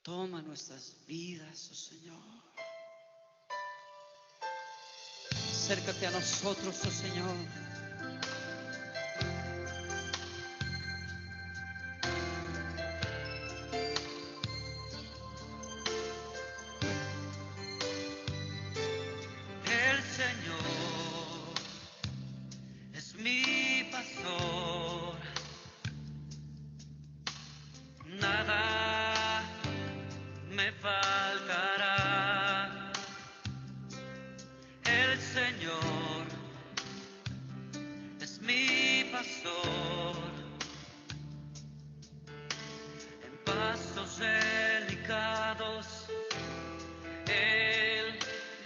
Toma nuestras vidas, oh Señor. Acércate a nosotros, oh Señor. El Señor es mi pastor, nada me faltará. El Señor es mi pastor, en pastos delicados Él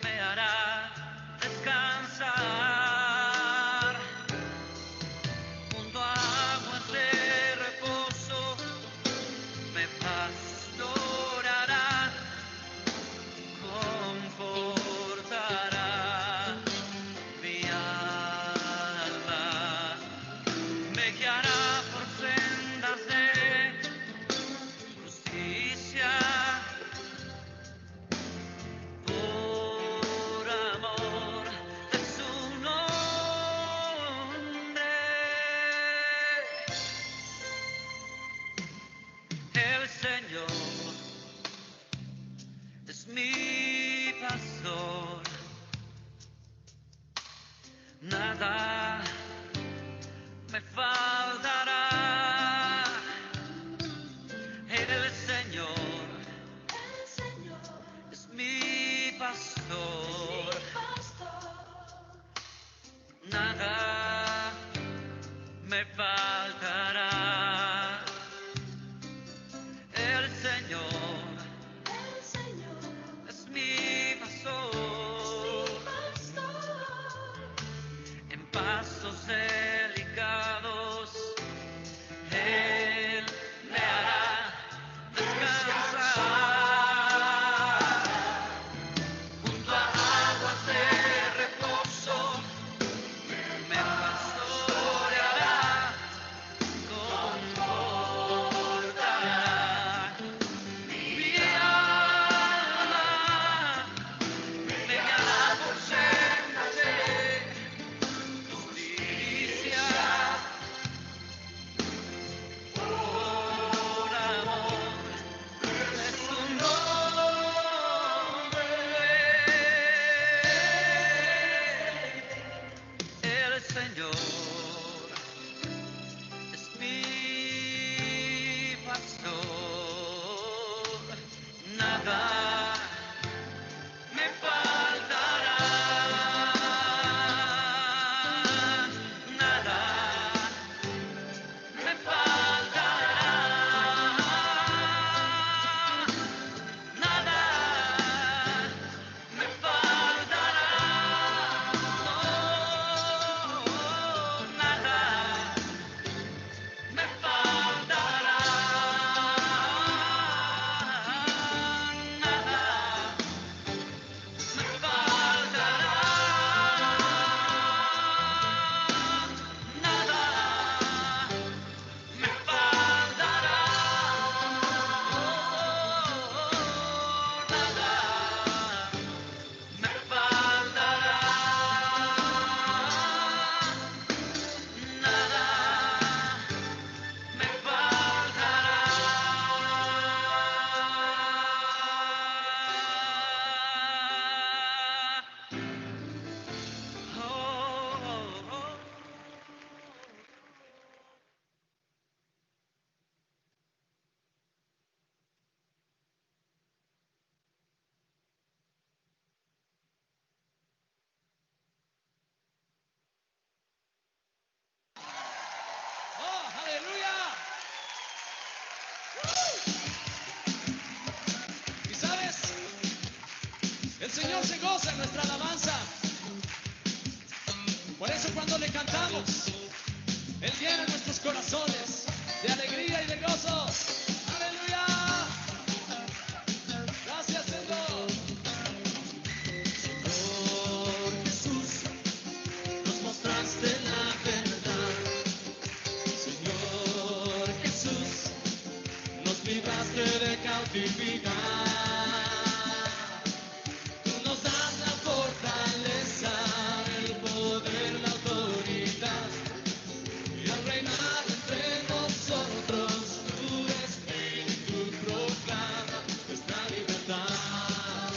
me hará descansar, junto a aguas de reposo me pastoreará, confortará mi alma, me guiará por sendas de justicia, por amor de su nombre. El Señor es mi pastor, nada me faltará. El Señor es mi pastor, nada me faltará. El Señor es mi pastor, en pastos delicados Él me hará descansar, junto a aguas de reposo me pastoreará, confortará mi alma, me guiará por sendas de justicia, por amor de su nombre. El Señor es mi pastor, nada me faltará, nada me faltará, nada me faltará, no, nada me faltará, nada me faltará, nada me faltará, nada me faltará, nada me faltará. Oh, oh, oh. ¡Oh, aleluya! Y sabes, el Señor se goza en nuestra alabanza. Por eso cuando le cantamos, Él llena nuestros corazones de alegría y de gozo. ¡Aleluya! Gracias, Señor. Señor Jesús, nos mostraste la verdad. Señor Jesús, nos libraste de cautividad. cautividad. Tú nos das la fortaleza, el poder, la autoridad. Y al reinar entre nosotros, tu espíritu proclama nuestra libertad.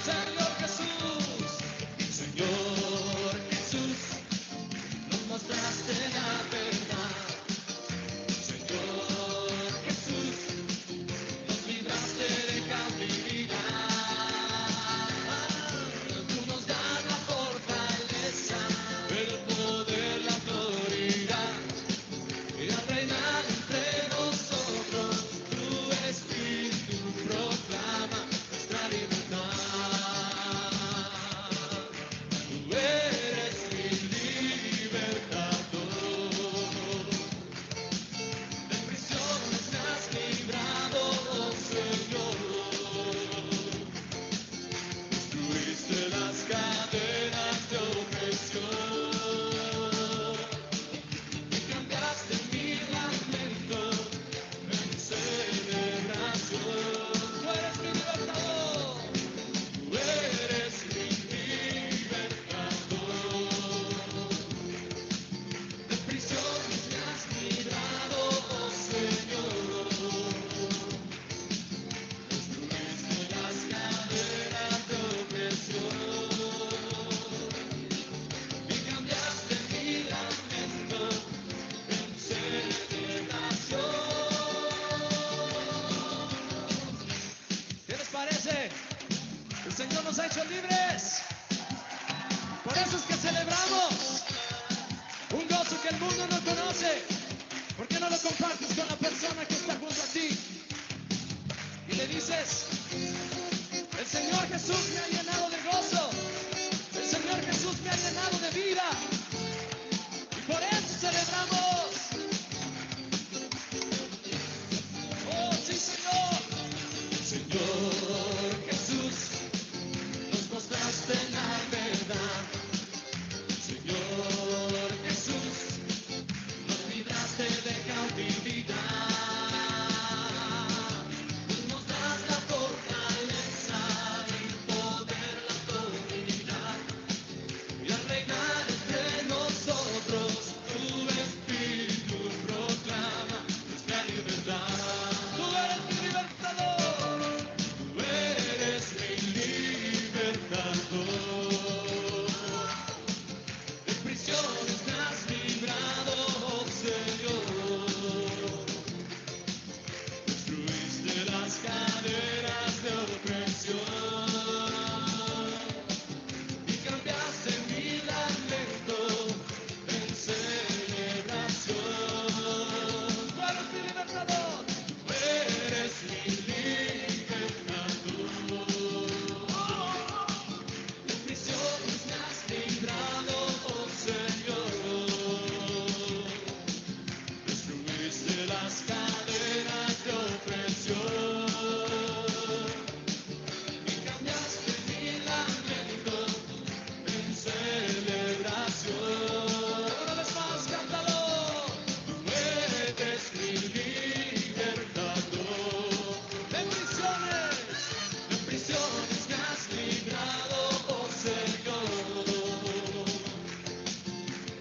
Señor Jesús, Señor Jesús, nos mostraste la verdad. Señor Jesús, nos libraste de cautividad. Tú nos das la fortaleza, el poder, la autoridad. Y al reinar entre nosotros, tu espíritu proclama nuestra libertad. Tú eres mi libertador. De prisiones me has librado, oh Señor. Destruiste las cadenas de opresión. Cambiaste mi lamento en celebración. Tú eres mi libertador. Tú eres mi libertador. De prisiones me has librado, oh Señor. Destruiste las cadenas de opresión. Y cambiaste mi lamento en celebración. ¿Qué les parece? El Señor nos ha hecho libres. Por eso es que celebramos un gozo que el mundo no conoce. ¿Por qué no lo compartes con la persona que está junto a ti? Y le dices, el Señor Jesús me ha llenado de gozo. El Señor Jesús me ha llenado de vida. Y por eso celebramos. Oh, sí, Señor. Señor Jesús, nos mostraste la verdad. Señor Jesús, nos libraste de cautividad. Tú nos das la fortaleza, el poder, la autoridad. Y al reinar entre nosotros, tu espíritu proclama nuestra libertad. Tú eres mi libertador. Tú eres mi libertador. De prisiones me has librado, oh Señor. Destruiste las cadenas de opresión. Y cambiaste mi lamento en celebración. Tú eres mi libertador. Tú eres mi libertador. De prisiones me has librado, oh Señor. Destruiste las cadenas de opresión. Y cambiaste mi lamento en celebración. Una vez más, cántalo. Tú eres mi libertador. De prisiones me has librado, oh Señor.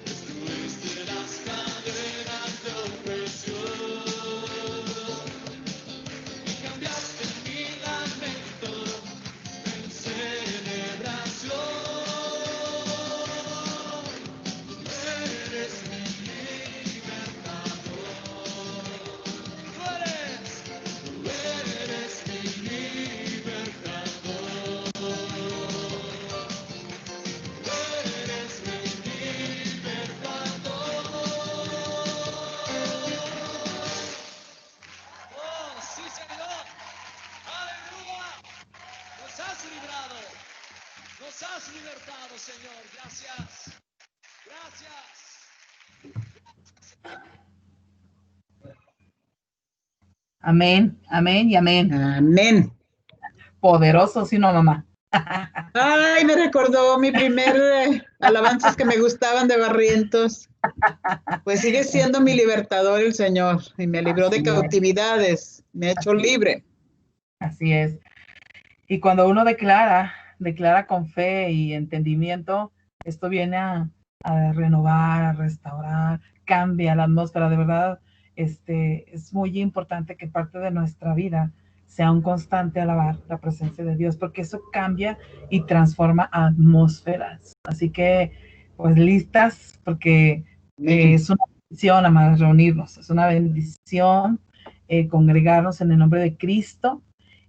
Destruiste las cadenas de opresión. Y cambiaste mi lamento en celebración. Tú eres mi libertador. Tú eres mi libertador. Tú eres mi libertador. Oh, sí, Señor. Aleluya. Nos has librado. Nos has libertado, Señor. Gracias. Gracias. Amén, amén y amén. Amén. Poderoso, ¿sí no, mamá? Ay, me recordó mi primer alabanzas que me gustaban de Barrientos. Pues sigue siendo mi libertador el Señor y me libró de Así es. cautividades, me ha hecho libre. Así es. Y cuando uno declara con fe y entendimiento, esto viene a renovar, a restaurar, cambia la atmósfera. De verdad, es muy importante que parte de nuestra vida sea un constante alabar la presencia de Dios, porque eso cambia y transforma atmósferas. Así que, pues listas, porque es una bendición, amados, reunirnos. Es una bendición congregarnos en el nombre de Cristo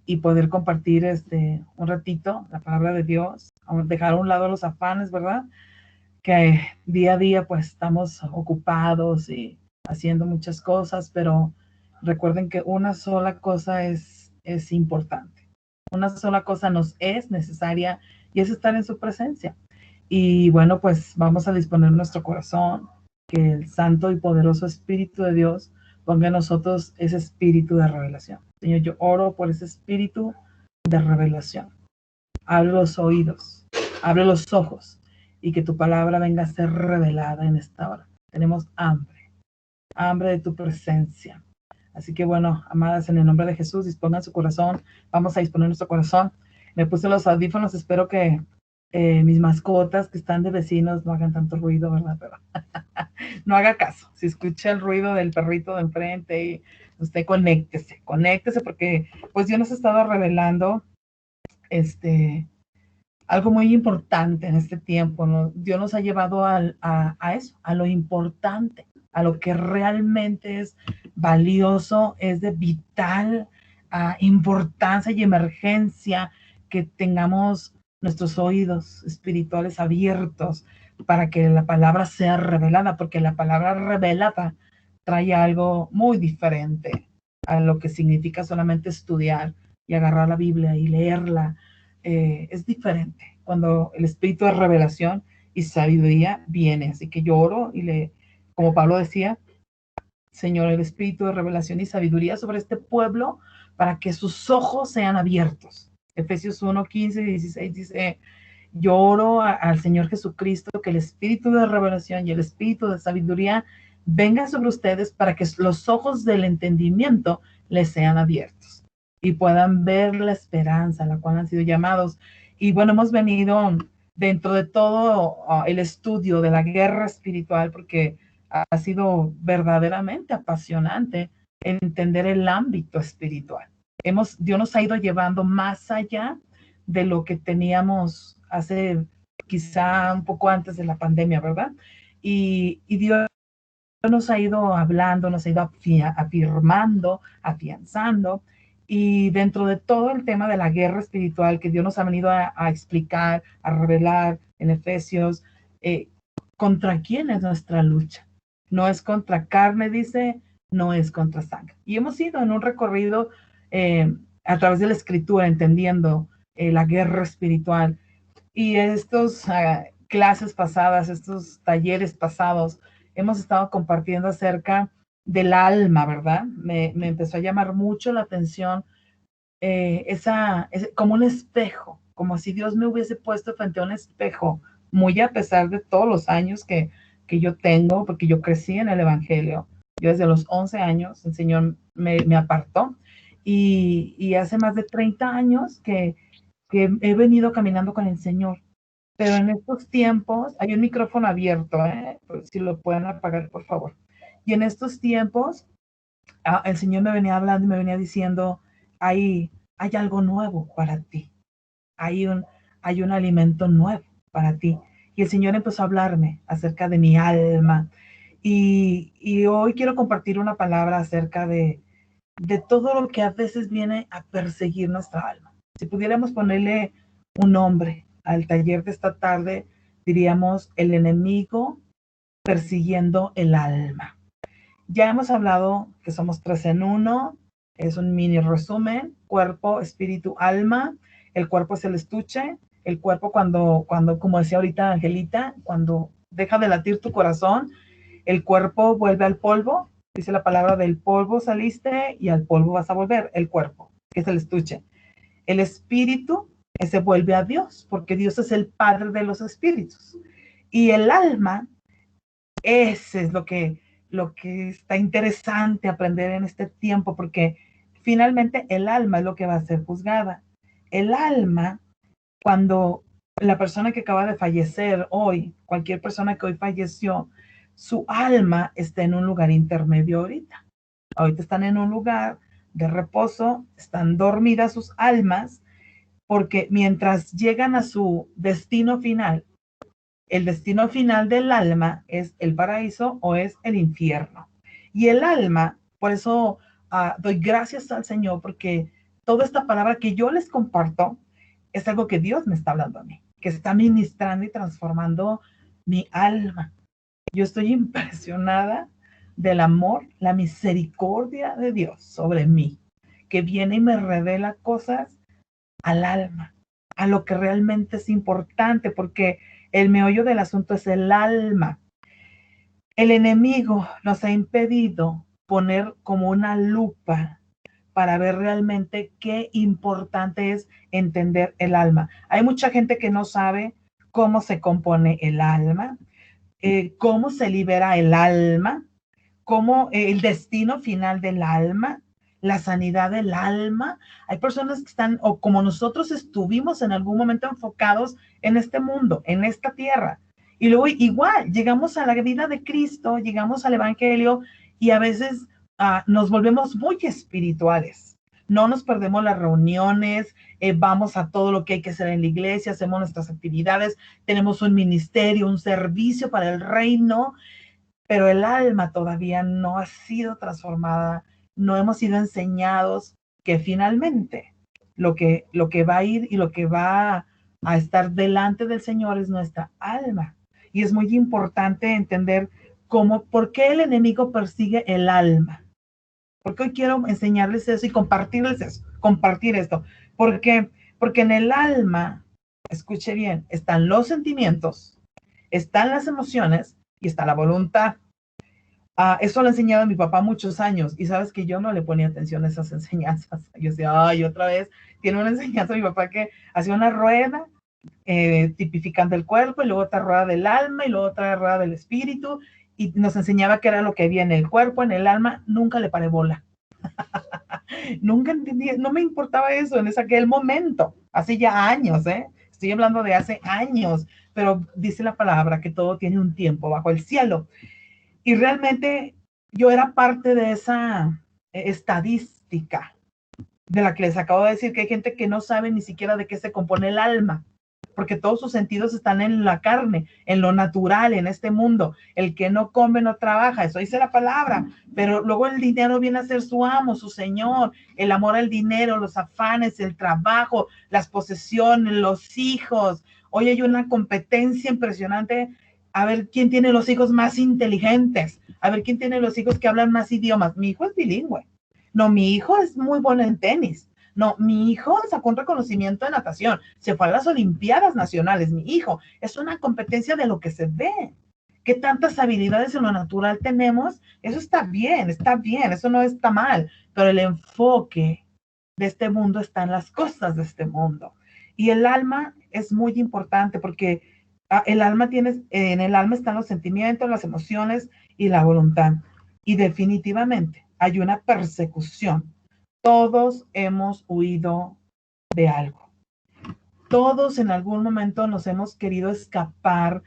y poder compartir un ratito la palabra de Dios, dejar a un lado los afanes, ¿verdad? Que día a día pues estamos ocupados y haciendo muchas cosas, pero recuerden que una sola cosa es importante. Una sola cosa nos es necesaria y es estar en su presencia. Y bueno, pues vamos a disponer nuestro corazón, que el santo y poderoso Espíritu de Dios ponga en nosotros ese espíritu de revelación. Señor, yo oro por ese espíritu de revelación. Abre los oídos, abre los ojos y que tu palabra venga a ser revelada en esta hora. Tenemos hambre de tu presencia. Así que bueno, amadas, en el nombre de Jesús, dispongan su corazón. Vamos a disponer nuestro corazón. Me puse los audífonos, espero que mis mascotas que están de vecinos no hagan tanto ruido, ¿verdad? Pero no haga caso. Si escucha el ruido del perrito de enfrente, y usted conéctese porque pues Dios nos ha estado revelando algo muy importante en este tiempo, ¿no? Dios nos ha llevado a eso, a lo importante, a lo que realmente es valioso, es de vital importancia y emergencia que tengamos nuestros oídos espirituales abiertos para que la palabra sea revelada, porque la palabra revelada trae algo muy diferente a lo que significa solamente estudiar y agarrar la Biblia y leerla. Es diferente cuando el espíritu de revelación y sabiduría viene. Así que yo oro y como Pablo decía, Señor, el espíritu de revelación y sabiduría sobre este pueblo para que sus ojos sean abiertos. Efesios 1, 15 y 16 dice, yo oro al Señor Jesucristo que el espíritu de revelación y el espíritu de sabiduría venga sobre ustedes para que los ojos del entendimiento les sean abiertos y puedan ver la esperanza a la cual han sido llamados. Y bueno, hemos venido dentro de todo el estudio de la guerra espiritual porque ha sido verdaderamente apasionante entender el ámbito espiritual. Dios nos ha ido llevando más allá de lo que teníamos hace quizá un poco antes de la pandemia, ¿verdad? Y Dios nos ha ido hablando, nos ha ido afirmando, afianzando, y dentro de todo el tema de la guerra espiritual que Dios nos ha venido a explicar, a revelar en Efesios, ¿contra quién es nuestra lucha? No es contra carne, dice, no es contra sangre. Y hemos ido en un recorrido a través de la escritura, entendiendo la guerra espiritual. Y estos clases pasadas, estos talleres pasados, hemos estado compartiendo acerca del alma, ¿verdad? Me empezó a llamar mucho la atención como un espejo, como si Dios me hubiese puesto frente a un espejo, muy a pesar de todos los años que yo tengo, porque yo crecí en el Evangelio. Yo desde los 11 años, el Señor me apartó y hace más de 30 años que he venido caminando con el Señor. Pero en estos tiempos, hay un micrófono abierto, si lo pueden apagar, por favor. Y en estos tiempos, el Señor me venía hablando y me venía diciendo, hay algo nuevo para ti. Hay un alimento nuevo para ti. Y el Señor empezó a hablarme acerca de mi alma. Y hoy quiero compartir una palabra acerca de todo lo que a veces viene a perseguir nuestra alma. Si pudiéramos ponerle un nombre al taller de esta tarde, diríamos el enemigo persiguiendo el alma. Ya hemos hablado que somos 3 en 1, es un mini resumen: cuerpo, espíritu, alma. El cuerpo es el estuche. El cuerpo cuando, como decía ahorita Angelita, cuando deja de latir tu corazón, el cuerpo vuelve al polvo. Dice la palabra, del polvo saliste y al polvo vas a volver. El cuerpo, que es el estuche. El espíritu, ese vuelve a Dios, porque Dios es el Padre de los espíritus. Y el alma, ese es lo que está interesante aprender en este tiempo, porque finalmente el alma es lo que va a ser juzgada. El alma, cuando la persona que acaba de fallecer hoy, cualquier persona que hoy falleció, su alma está en un lugar intermedio ahorita. Ahorita están en un lugar de reposo, están dormidas sus almas, porque mientras llegan a su destino final, el destino final del alma es el paraíso o es el infierno. Y el alma, por eso doy gracias al Señor, porque toda esta palabra que yo les comparto es algo que Dios me está hablando a mí, que está ministrando y transformando mi alma. Yo estoy impresionada del amor, la misericordia de Dios sobre mí, que viene y me revela cosas al alma, a lo que realmente es importante, porque el meollo del asunto es el alma. El enemigo nos ha impedido poner como una lupa para ver realmente qué importante es entender el alma. Hay mucha gente que no sabe cómo se compone el alma, cómo se libera el alma, cómo el destino final del alma, la sanidad del alma. Hay personas que están, o como nosotros estuvimos en algún momento enfocados en este mundo, en esta tierra. Y luego igual, llegamos a la vida de Cristo, llegamos al Evangelio y a veces nos volvemos muy espirituales. No nos perdemos las reuniones, vamos a todo lo que hay que hacer en la iglesia, hacemos nuestras actividades, tenemos un ministerio, un servicio para el reino, pero el alma todavía no ha sido transformada, no hemos sido enseñados que finalmente lo que va a ir y lo que va a estar delante del Señor es nuestra alma. Y es muy importante entender por qué el enemigo persigue el alma. Porque hoy quiero enseñarles eso y compartirles eso, compartir esto. ¿Por qué? Porque en el alma, escuche bien, están los sentimientos, están las emociones y está la voluntad. Eso lo ha enseñado a mi papá muchos años y sabes que yo no le ponía atención a esas enseñanzas. Yo decía, ay, otra vez tiene una enseñanza mi papá que hacía una rueda tipificando el cuerpo y luego otra rueda del alma y luego otra rueda del espíritu y nos enseñaba qué era lo que había en el cuerpo, en el alma. Nunca le paré bola. Nunca entendí, no me importaba eso en aquel momento, hace ya años, estoy hablando de hace años, pero dice la palabra que todo tiene un tiempo bajo el cielo. Y realmente yo era parte de esa estadística de la que les acabo de decir, que hay gente que no sabe ni siquiera de qué se compone el alma, porque todos sus sentidos están en la carne, en lo natural, en este mundo. El que no come no trabaja, eso dice la palabra, pero luego el dinero viene a ser su amo, su señor, el amor al dinero, los afanes, el trabajo, las posesiones, los hijos. Hoy hay una competencia impresionante a ver quién tiene los hijos más inteligentes, a ver quién tiene los hijos que hablan más idiomas. Mi hijo es bilingüe. No, mi hijo es muy bueno en tenis. No, mi hijo sacó un reconocimiento de natación, se fue a las Olimpiadas Nacionales, mi hijo. Es una competencia de lo que se ve. ¿Qué tantas habilidades en lo natural tenemos? Eso está bien, eso no está mal, pero el enfoque de este mundo está en las cosas de este mundo. Y el alma es muy importante porque en el alma están los sentimientos, las emociones y la voluntad. Y definitivamente hay una persecución. Todos hemos huido de algo. Todos en algún momento nos hemos querido escapar,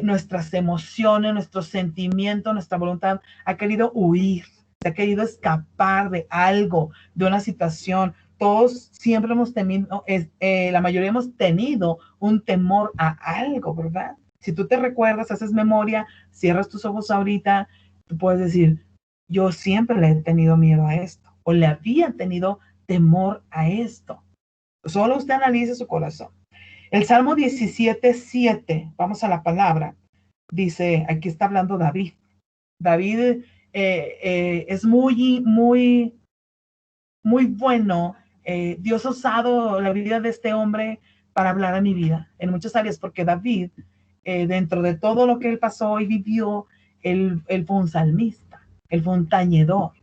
nuestras emociones, nuestros sentimientos, nuestra voluntad ha querido huir, se ha querido escapar de algo, de una situación. Todos siempre hemos tenido, la mayoría hemos tenido un temor a algo, ¿verdad? Si tú te recuerdas, haces memoria, cierras tus ojos ahorita, tú puedes decir, yo siempre le he tenido miedo a esto, o le había tenido temor a esto. Solo usted analice su corazón. El Salmo 17:7, vamos a la palabra, dice, aquí está hablando David. David es muy, muy, muy bueno. Dios ha usado la vida de este hombre para hablar a mi vida en muchas áreas, porque David, dentro de todo lo que él pasó y vivió, él fue un salmista, él fue un tañedor.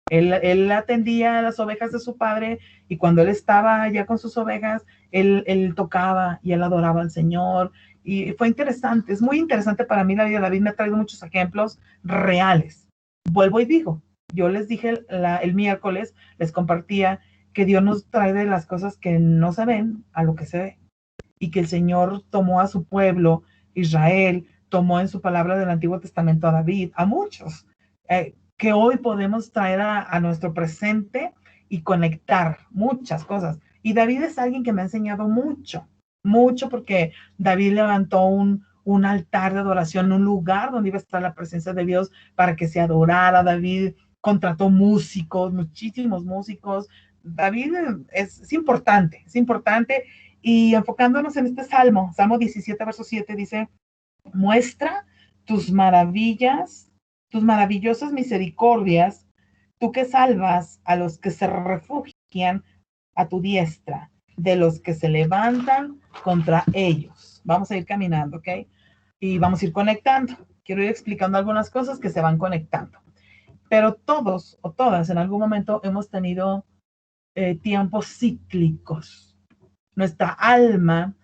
Él atendía a las ovejas de su padre y cuando él estaba allá con sus ovejas, él tocaba y él adoraba al Señor. Y fue interesante, es muy interesante para mí la vida de David, me ha traído muchos ejemplos reales. Vuelvo y digo, Yo les dije el miércoles, les compartía que Dios nos trae de las cosas que no se ven a lo que se ve. Y que el Señor tomó a su pueblo, Israel, tomó en su palabra del Antiguo Testamento a David, a muchos, que hoy podemos traer a nuestro presente y conectar muchas cosas. Y David es alguien que me ha enseñado mucho, mucho, porque David levantó un altar de adoración, un lugar donde iba a estar la presencia de Dios para que se adorara. David contrató músicos, muchísimos músicos. David es importante, es importante. Y enfocándonos en este Salmo 17, verso 7, dice, muestra tus maravillas, tus maravillosas misericordias, tú que salvas a los que se refugian a tu diestra, de los que se levantan contra ellos. Vamos a ir caminando, ¿ok? Y vamos a ir conectando. Quiero ir explicando algunas cosas que se van conectando. Pero todos o todas en algún momento hemos tenido tiempos cíclicos. Nuestra alma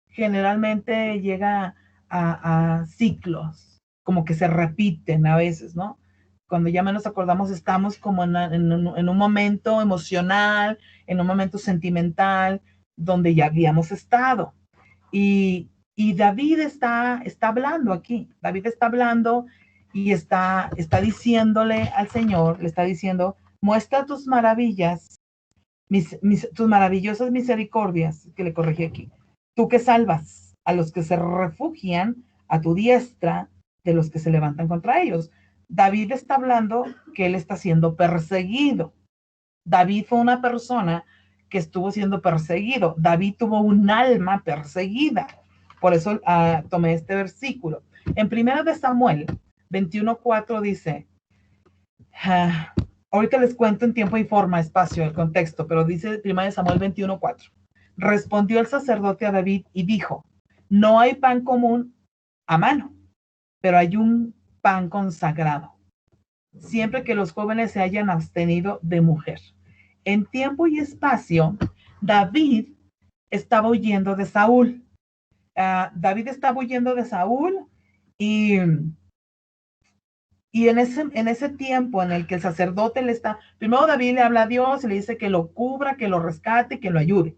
generalmente llega a ciclos, como que se repiten a veces, ¿no? Cuando ya menos acordamos, estamos como en un momento emocional, en un momento sentimental, donde ya habíamos estado. Y David está hablando aquí. David está hablando y está diciéndole al Señor, le está diciendo, muestra tus maravillas, tus maravillosas misericordias, que le corregí aquí. Tú que salvas a los que se refugian a tu diestra, de los que se levantan contra ellos. David está hablando que él está siendo perseguido. David fue una persona que estuvo siendo perseguido. David tuvo un alma perseguida. Por eso tomé este versículo. En 1 de Samuel 21:4 dice, ahorita les cuento en tiempo y forma, espacio, el contexto, pero dice 1 de Samuel 21:4. Respondió el sacerdote a David y dijo, no hay pan común a mano, pero hay un pan consagrado, siempre que los jóvenes se hayan abstenido de mujer. En tiempo y espacio, David estaba huyendo de Saúl. David estaba huyendo de Saúl y en ese tiempo en el que el sacerdote primero David le habla a Dios y le dice que lo cubra, que lo rescate, que lo ayude.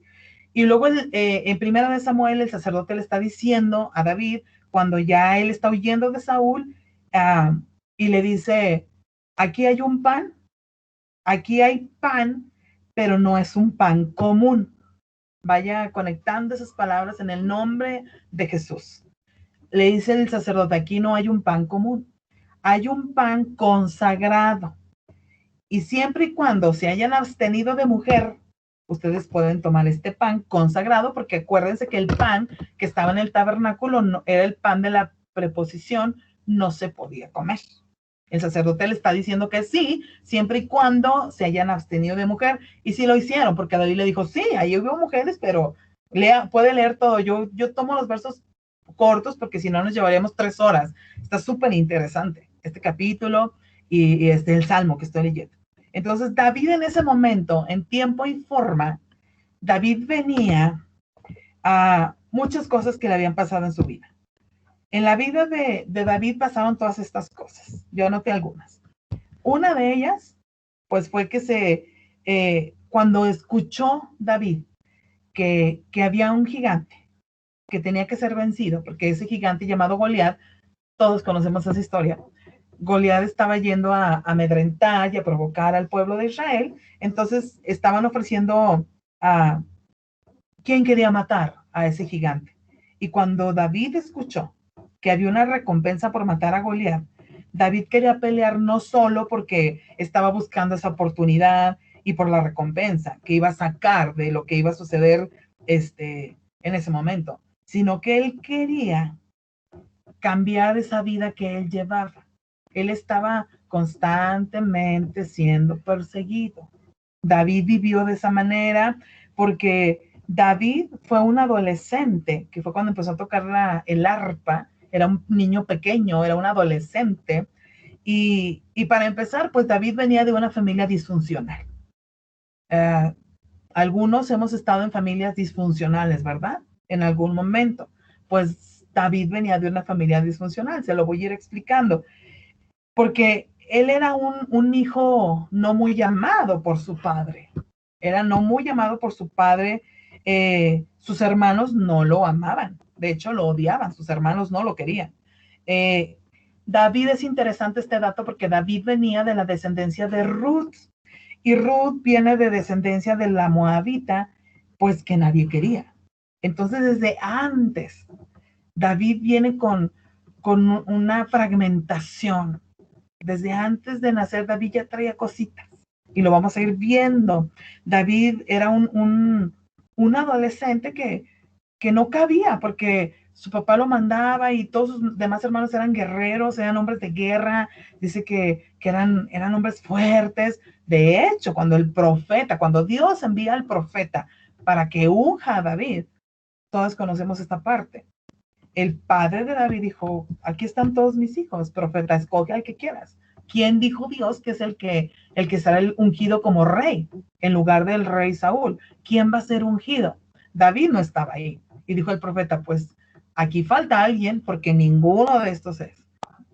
Y luego en 1 de Samuel el sacerdote le está diciendo a David, cuando ya él está huyendo de Saúl, y le dice, aquí hay un pan, aquí hay pan, pero no es un pan común. Vaya conectando esas palabras en el nombre de Jesús. Le dice el sacerdote, aquí no hay un pan común, hay un pan consagrado. Y siempre y cuando se hayan abstenido de mujer, ustedes pueden tomar este pan consagrado, porque acuérdense que el pan que estaba en el tabernáculo no, era el pan de la preposición, no se podía comer. El sacerdote le está diciendo que sí, siempre y cuando se hayan abstenido de mujer. Y sí lo hicieron, porque David le dijo, sí, ahí hubo mujeres, pero puede leer todo. Yo tomo los versos cortos porque si no nos llevaríamos 3 horas. Está súper interesante este capítulo y el Salmo que estoy leyendo. Entonces David en ese momento, en tiempo y forma, David venía a muchas cosas que le habían pasado en su vida. En la vida de David pasaron todas estas cosas. Yo anoté algunas. Una de ellas, pues fue que cuando escuchó David que había un gigante que tenía que ser vencido, porque ese gigante llamado Goliat, todos conocemos esa historia, Goliat estaba yendo a amedrentar y a provocar al pueblo de Israel, entonces estaban ofreciendo a quién quería matar a ese gigante. Y cuando David escuchó que había una recompensa por matar a Goliat, David quería pelear no solo porque estaba buscando esa oportunidad y por la recompensa que iba a sacar de lo que iba a suceder en ese momento, sino que él quería cambiar esa vida que él llevaba. Él estaba constantemente siendo perseguido. David vivió de esa manera porque David fue un adolescente, que fue cuando empezó a tocar el arpa. Era un niño pequeño, era un adolescente. Y para empezar, pues David venía de una familia disfuncional. Algunos hemos estado en familias disfuncionales, ¿verdad? En algún momento. Pues David venía de una familia disfuncional, se lo voy a ir explicando. Porque él era un hijo no muy amado por su padre. Era no muy amado por su padre. Sus hermanos no lo amaban. De hecho, lo odiaban. Sus hermanos no lo querían. David, es interesante este dato porque David venía de la descendencia de Ruth. Y Ruth viene de descendencia de la moabita, pues que nadie quería. Entonces, desde antes, David viene con una fragmentación. Desde antes de nacer, David ya traía cositas. Y lo vamos a ir viendo. David era un adolescente que no cabía, porque su papá lo mandaba y todos sus demás hermanos eran guerreros, eran hombres de guerra. Dice que eran hombres fuertes. De hecho, cuando Dios envía al profeta para que unja a David, todos conocemos esta parte. El padre de David dijo, aquí están todos mis hijos, profeta, escoge al que quieras. ¿Quién dijo Dios que es el que será el ungido como rey en lugar del rey Saúl? ¿Quién va a ser ungido? David no estaba ahí. Y dijo el profeta, pues aquí falta alguien porque ninguno de estos es.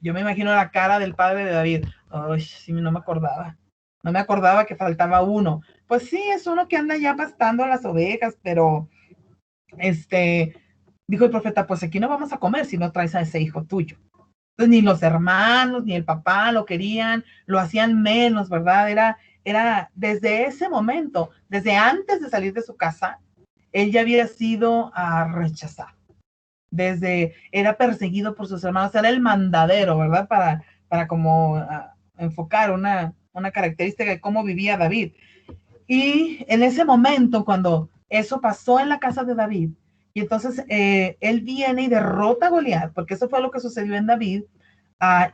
Yo me imagino la cara del padre de David. Ay, sí, no me acordaba. No me acordaba que faltaba uno. Pues sí, es uno que anda ya pastando las ovejas, pero dijo el profeta, pues aquí no vamos a comer si no traes a ese hijo tuyo. Entonces ni los hermanos ni el papá lo querían, lo hacían menos, ¿verdad? Era desde ese momento, desde antes de salir de su casa, él ya había sido rechazado. Era perseguido por sus hermanos, era el mandadero, ¿verdad? Para como enfocar una característica de cómo vivía David. Y en ese momento, cuando eso pasó en la casa de David, y entonces él viene y derrota a Goliat, porque eso fue lo que sucedió en David,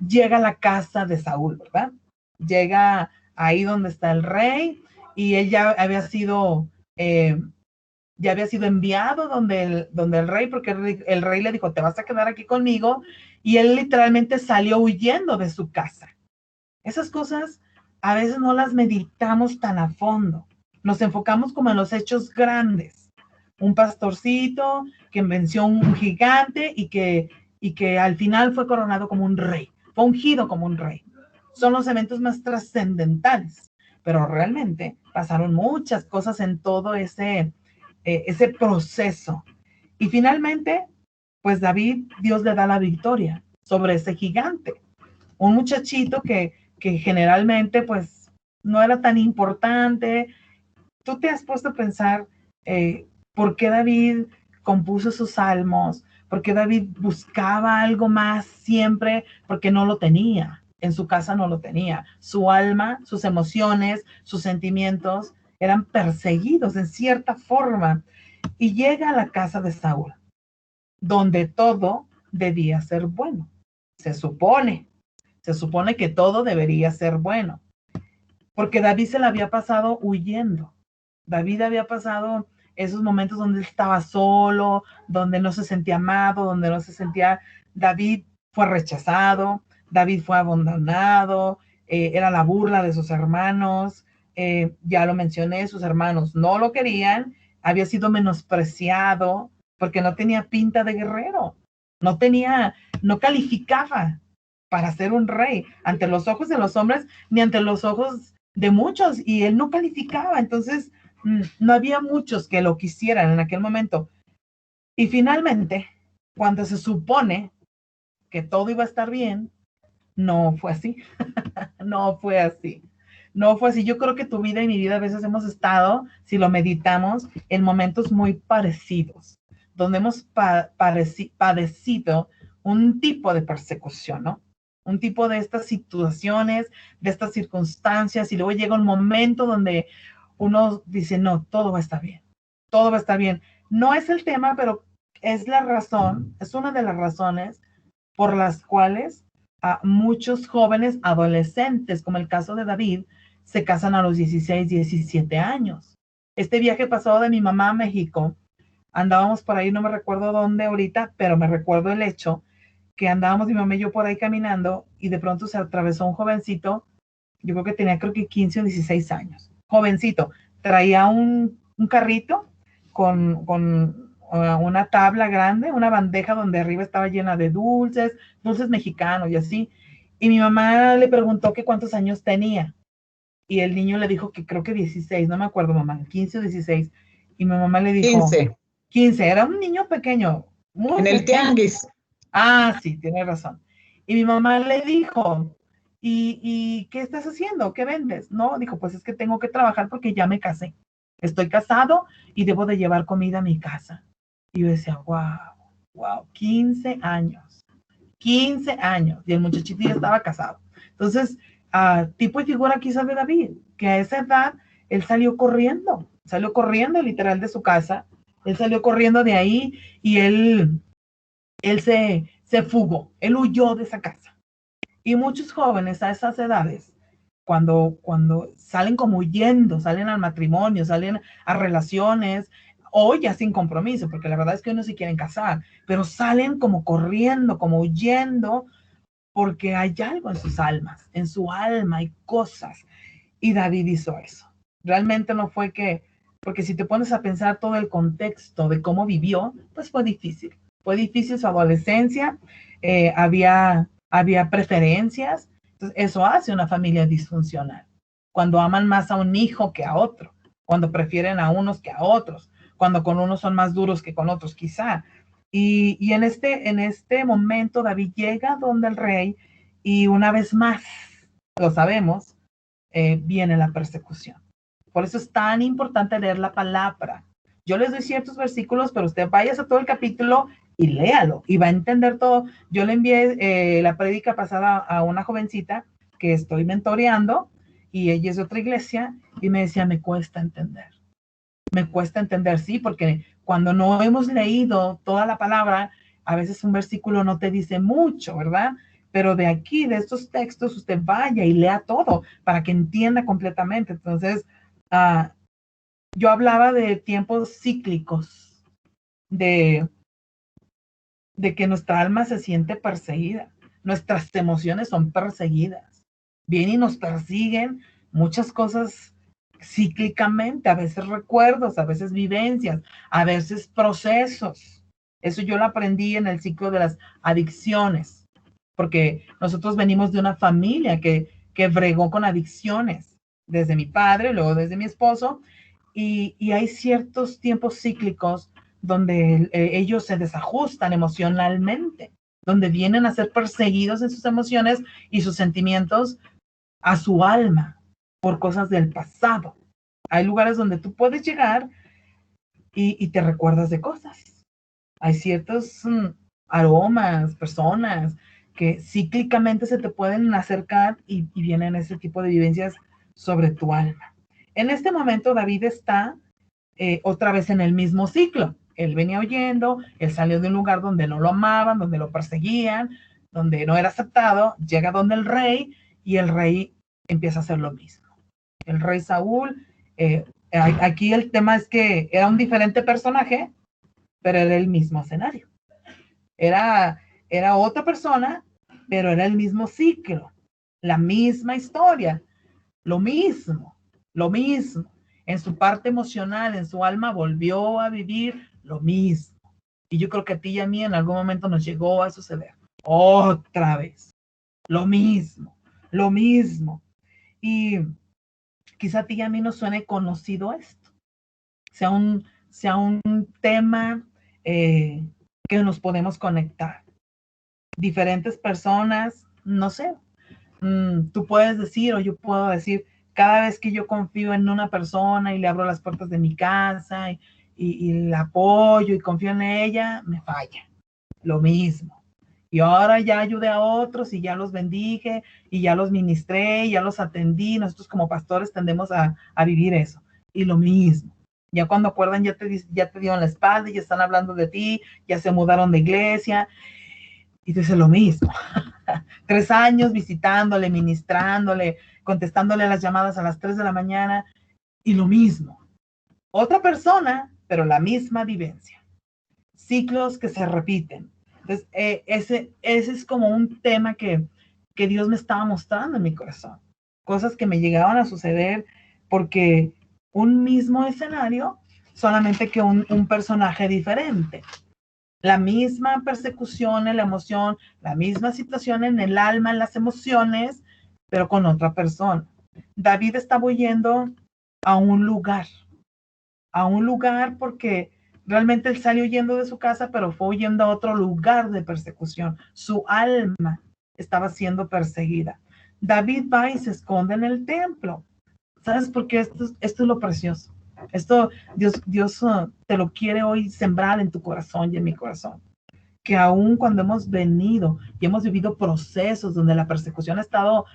llega a la casa de Saúl, ¿verdad? Llega ahí donde está el rey, y él ya había sido enviado donde el rey, porque el rey le dijo, te vas a quedar aquí conmigo, y él literalmente salió huyendo de su casa. Esas cosas a veces no las meditamos tan a fondo. Nos enfocamos como en los hechos grandes. Un pastorcito que venció un gigante y que al final fue coronado como un rey, fue ungido como un rey. Son los eventos más trascendentales, pero realmente pasaron muchas cosas en todo ese proceso. Y finalmente, pues Dios le da la victoria sobre ese gigante. Un muchachito que generalmente pues no era tan importante. Tú te has puesto a pensar por qué David compuso sus salmos, por qué David buscaba algo más siempre, porque no lo tenía, en su casa no lo tenía. Su alma, sus emociones, sus sentimientos eran perseguidos en cierta forma. Y llega a la casa de Saúl, donde todo debía ser bueno. Se supone que todo debería ser bueno, porque David se la había pasado huyendo. David había pasado esos momentos donde él estaba solo, donde no se sentía amado, donde no se sentía. David fue rechazado, David fue abandonado, era la burla de sus hermanos, ya lo mencioné, sus hermanos no lo querían, había sido menospreciado porque no tenía pinta de guerrero, no calificaba para ser un rey ante los ojos de los hombres ni ante los ojos de muchos, y él no calificaba. Entonces no había muchos que lo quisieran en aquel momento. Y finalmente, cuando se supone que todo iba a estar bien, no fue así. No fue así. No fue así. Yo creo que tu vida y mi vida a veces hemos estado, si lo meditamos, en momentos muy parecidos, donde hemos padecido un tipo de persecución, ¿no? Un tipo de estas situaciones, de estas circunstancias, y luego llega un momento donde uno dice, no, todo va a estar bien, todo va a estar bien. No es el tema, pero es la razón, es una de las razones por las cuales a muchos jóvenes adolescentes, como el caso de David, se casan a los 16, 17 años. Este viaje pasado de mi mamá a México, andábamos por ahí, no me recuerdo dónde ahorita, pero me recuerdo el hecho que andábamos mi mamá y yo por ahí caminando y de pronto se atravesó un jovencito, yo creo que tenía 15 o 16 años, jovencito, traía un carrito con una tabla grande, una bandeja donde arriba estaba llena de dulces mexicanos y así, Y mi mamá le preguntó que cuántos años tenía. Y el niño le dijo que creo que 16, no me acuerdo, mamá, 15 o 16. Y mi mamá le dijo, 15, 15, era un niño pequeño, muy en el pequeño. tianguis. Ah, sí, tiene razón. Y mi mamá le dijo, ¿y qué estás haciendo? ¿Qué vendes? No, dijo, pues es que tengo que trabajar porque ya me casé. Estoy casado y debo de llevar comida a mi casa. Y yo decía, wow, 15 años. 15 años. Y el muchachito ya estaba casado. Entonces, tipo y figura quizás de David, que a esa edad él salió corriendo literal de su casa. Él salió corriendo de ahí y él se fugó, él huyó de esa casa. Y muchos jóvenes a esas edades, cuando salen como huyendo, salen al matrimonio, salen a relaciones, o ya sin compromiso, porque la verdad es que uno sí quieren casar, pero salen como corriendo, como huyendo, porque hay algo en sus almas, en su alma hay cosas. Y David hizo eso. Realmente no fue que, porque si te pones a pensar todo el contexto de cómo vivió, pues fue difícil. Fue difícil su adolescencia, había preferencias. Entonces, eso hace una familia disfuncional. Cuando aman más a un hijo que a otro, cuando prefieren a unos que a otros, cuando con unos son más duros que con otros, quizá. Y en este momento David llega donde el rey y una vez más, lo sabemos, viene la persecución. Por eso es tan importante leer la palabra. Yo les doy ciertos versículos, pero usted vaya a todo el capítulo y léalo y va a entender todo. Yo le envié la prédica pasada a una jovencita que estoy mentoreando y ella es de otra iglesia y me decía, me cuesta entender. Me cuesta entender, sí, porque cuando no hemos leído toda la palabra, a veces un versículo no te dice mucho, ¿verdad? Pero de aquí, de estos textos, usted vaya y lea todo para que entienda completamente. Entonces, yo hablaba de tiempos cíclicos, de, de que nuestra alma se siente perseguida, nuestras emociones son perseguidas, vienen y nos persiguen muchas cosas cíclicamente, a veces recuerdos, a veces vivencias, a veces procesos. Eso yo lo aprendí en el ciclo de las adicciones, porque nosotros venimos de una familia que bregó con adicciones, desde mi padre, luego desde mi esposo, y hay ciertos tiempos cíclicos donde ellos se desajustan emocionalmente, donde vienen a ser perseguidos en sus emociones y sus sentimientos a su alma por cosas del pasado. Hay lugares donde tú puedes llegar y te recuerdas de cosas. Hay ciertos aromas, personas que cíclicamente se te pueden acercar y vienen ese tipo de vivencias sobre tu alma. En este momento David está otra vez en el mismo ciclo. Él venía huyendo, él salió de un lugar donde no lo amaban, donde lo perseguían, donde no era aceptado, llega donde el rey y el rey empieza a hacer lo mismo. El rey Saúl, aquí el tema es que era un diferente personaje, pero era el mismo escenario. Era otra persona, pero era el mismo ciclo, la misma historia, lo mismo, lo mismo. En su parte emocional, en su alma, volvió a vivir lo mismo. Y yo creo que a ti y a mí en algún momento nos llegó a suceder. Otra vez. Lo mismo, lo mismo. Y quizá a ti y a mí nos suene conocido esto. Sea un tema que nos podemos conectar. Diferentes personas, no sé, tú puedes decir o yo puedo decir, cada vez que yo confío en una persona y le abro las puertas de mi casa y la apoyo y confío en ella, me falla. Lo mismo. Y ahora ya ayudé a otros y ya los bendije y ya los ministré y ya los atendí. Nosotros como pastores tendemos a vivir eso. Y lo mismo. Ya cuando acuerdan, ya te dieron la espalda, ya están hablando de ti, ya se mudaron de iglesia. Y dice lo mismo. 3 años visitándole, ministrándole, contestándole a las llamadas a las 3 de la mañana y lo mismo. Otra persona, pero la misma vivencia. Ciclos que se repiten. Entonces, ese es como un tema que Dios me estaba mostrando en mi corazón. Cosas que me llegaban a suceder porque un mismo escenario, solamente que un personaje diferente. La misma persecución en la emoción, la misma situación en el alma, en las emociones, pero con otra persona. David estaba huyendo a un lugar porque realmente él salió huyendo de su casa, pero fue huyendo a otro lugar de persecución. Su alma estaba siendo perseguida. David va y se esconde en el templo. ¿Sabes por qué? Esto es lo precioso. Esto Dios te lo quiere hoy sembrar en tu corazón y en mi corazón. Que aún cuando hemos venido y hemos vivido procesos donde la persecución ha estado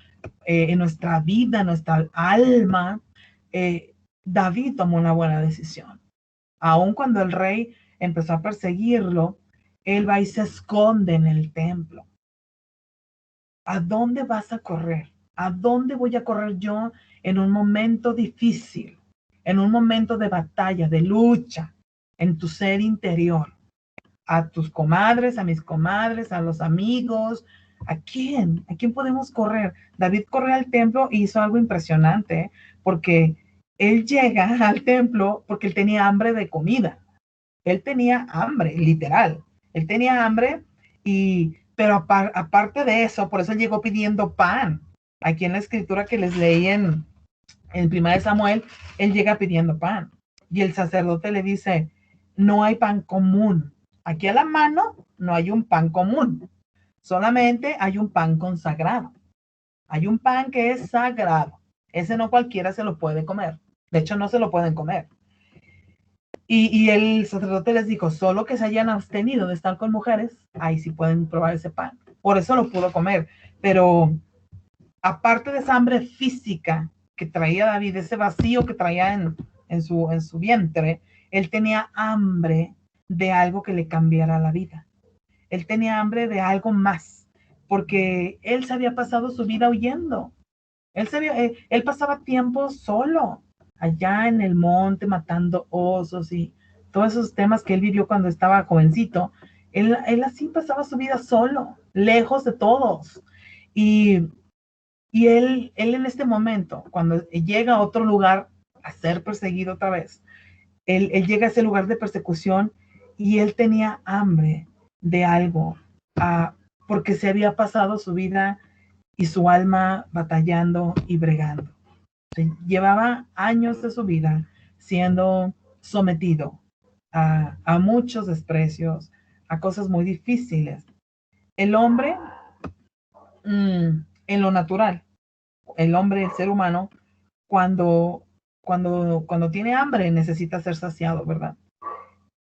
en nuestra vida, en nuestra alma, David tomó una buena decisión. Aún cuando el rey empezó a perseguirlo, él va y se esconde en el templo. ¿A dónde vas a correr? ¿A dónde voy a correr yo en un momento difícil, en un momento de batalla, de lucha, en tu ser interior? A tus comadres, a mis comadres, a los amigos. ¿A quién? ¿A quién podemos correr? David corrió al templo y hizo algo impresionante, porque él llega al templo porque él tenía hambre de comida. Él tenía hambre, literal. Él tenía hambre, pero aparte de eso, por eso él llegó pidiendo pan. Aquí en la escritura que les leí en 1 Samuel, él llega pidiendo pan. Y el sacerdote le dice, no hay pan común. Aquí a la mano no hay un pan común. Solamente hay un pan consagrado. Hay un pan que es sagrado. Ese no cualquiera se lo puede comer. De hecho, no se lo pueden comer. Y el sacerdote les dijo, solo que se hayan abstenido de estar con mujeres, ahí sí pueden probar ese pan. Por eso lo pudo comer. Pero aparte de esa hambre física que traía David, ese vacío que traía en su vientre, él tenía hambre de algo que le cambiara la vida. Él tenía hambre de algo más, porque él se había pasado su vida huyendo. Él pasaba tiempo solo, allá en el monte, matando osos y todos esos temas que él vivió cuando estaba jovencito. Él así pasaba su vida solo, lejos de todos. Y él en este momento, cuando llega a otro lugar a ser perseguido otra vez, él llega a ese lugar de persecución y él tenía hambre de algo, porque se había pasado su vida y su alma batallando y bregando. Llevaba años de su vida siendo sometido a muchos desprecios, a cosas muy difíciles. El hombre, en lo natural, el hombre, el ser humano, cuando tiene hambre necesita ser saciado, ¿verdad?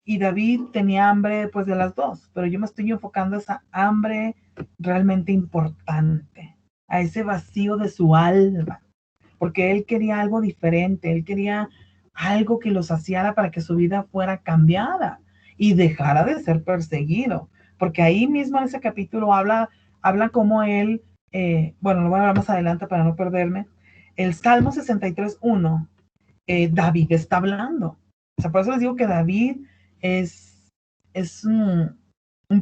Y David tenía hambre pues de las dos, pero yo me estoy enfocando a esa hambre realmente importante, a ese vacío de su alma, porque él quería algo diferente, él quería algo que lo saciara para que su vida fuera cambiada y dejara de ser perseguido, porque ahí mismo en ese capítulo habla como él, bueno, lo voy a hablar más adelante para no perderme, el Salmo 63:1, David está hablando. O sea, por eso les digo que David es un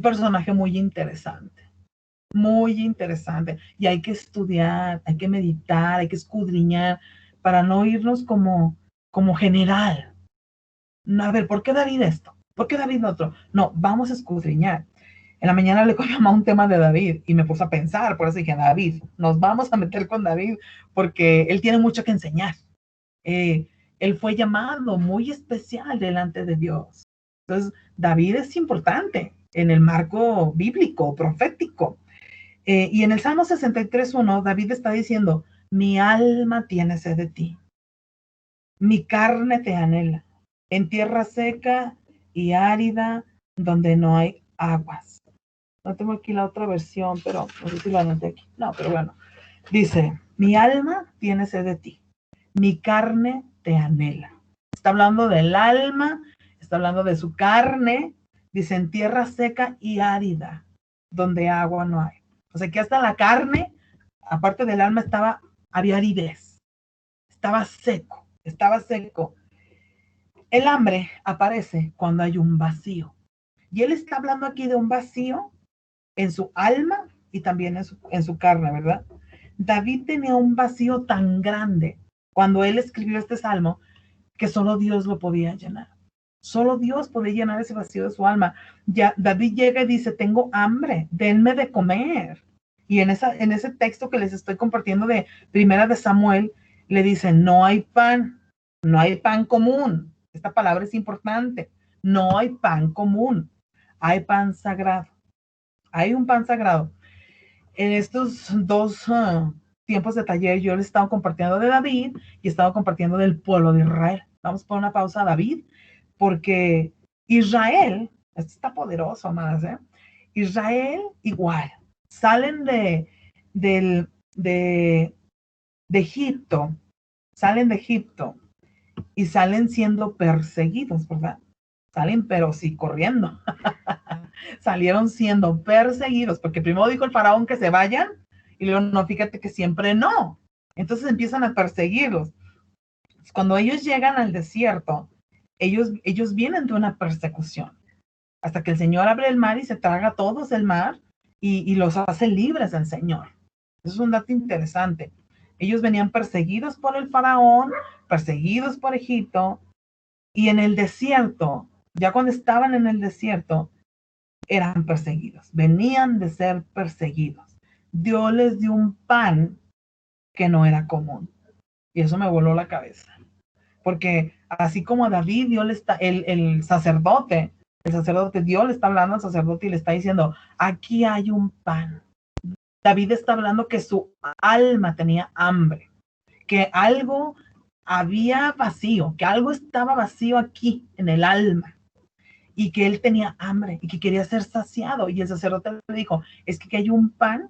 personaje muy interesante y hay que estudiar, hay que meditar, hay que escudriñar para no irnos como general. No, a ver, ¿por qué David esto? ¿Por qué David otro? No, vamos a escudriñar. En la mañana le cogí a un tema de David y me puse a pensar, por eso dije, David, nos vamos a meter con David porque él tiene mucho que enseñar. Él fue llamado muy especial delante de Dios. Entonces, David es importante en el marco bíblico, profético. Y en el Salmo 63:1, David está diciendo, mi alma tiene sed de ti, mi carne te anhela, en tierra seca y árida, donde no hay aguas. No tengo aquí la otra versión, pero no sé si lo anoté aquí. No, pero bueno. Dice, mi alma tiene sed de ti, mi carne te anhela. Está hablando del alma, está hablando de su carne. Dice, en tierra seca y árida, donde agua no hay. O sea, que hasta la carne, aparte del alma, había aridez. Estaba seco. El hambre aparece cuando hay un vacío. Y él está hablando aquí de un vacío en su alma y también en su carne, ¿verdad? David tenía un vacío tan grande cuando él escribió este salmo que solo Dios lo podía llenar. Solo Dios puede llenar ese vacío de su alma. Ya David llega y dice, tengo hambre, denme de comer. Y en ese texto que les estoy compartiendo de Primera de Samuel, le dice, no hay pan común. Esta palabra es importante. No hay pan común, hay pan sagrado. Hay un pan sagrado. En estos dos tiempos de taller yo les he estado compartiendo de David y he estado compartiendo del pueblo de Israel. Vamos por una pausa, David, porque Israel, esto está poderoso, amadas, Israel igual, salen de, de Egipto, salen de Egipto y salen siendo perseguidos, ¿verdad? Salen pero sí corriendo. Salieron siendo perseguidos, porque primero dijo el faraón que se vayan y luego no, fíjate que siempre no. Entonces empiezan a perseguirlos. Cuando ellos llegan al desierto, ellos vienen de una persecución, hasta que el Señor abre el mar y se traga a todos el mar y los hace libres del Señor. Eso es un dato interesante. Ellos venían perseguidos por el faraón, perseguidos por Egipto, y en el desierto, ya cuando estaban en el desierto, eran perseguidos, venían de ser perseguidos. Dios les dio un pan que no era común. Y eso me voló la cabeza. Porque así como a David, Dios le está, el sacerdote, Dios le está hablando al sacerdote y le está diciendo, aquí hay un pan. David está hablando que su alma tenía hambre, que algo había vacío, que algo estaba vacío aquí en el alma y que él tenía hambre y que quería ser saciado. Y el sacerdote le dijo, es que hay un pan,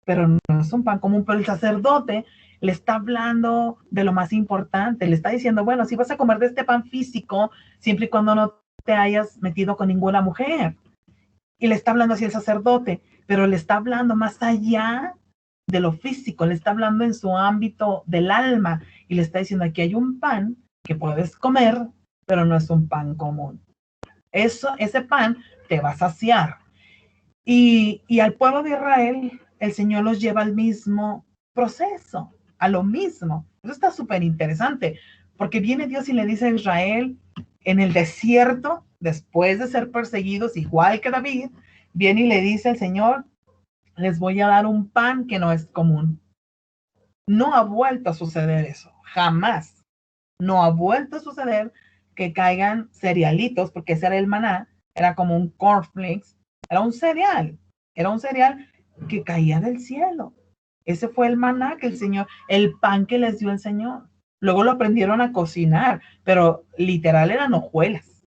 pero no es un pan común. Pero el sacerdote le está hablando de lo más importante, le está diciendo, bueno, si vas a comer de este pan físico, siempre y cuando no te hayas metido con ninguna mujer. Y le está hablando así el sacerdote, pero le está hablando más allá de lo físico, le está hablando en su ámbito del alma y le está diciendo, aquí hay un pan que puedes comer, pero no es un pan común. Ese pan te va a saciar. Y al pueblo de Israel, el Señor los lleva al mismo proceso, a lo mismo. Eso está súper interesante, porque viene Dios y le dice a Israel, en el desierto, después de ser perseguidos, igual que David, viene y le dice al Señor, les voy a dar un pan que no es común. No ha vuelto a suceder eso, jamás. No ha vuelto a suceder que caigan cerealitos, porque ese era el maná, era como un cornflakes, era un cereal que caía del cielo. Ese fue el maná que el Señor, el pan que les dio el Señor. Luego lo aprendieron a cocinar, pero literal eran hojuelas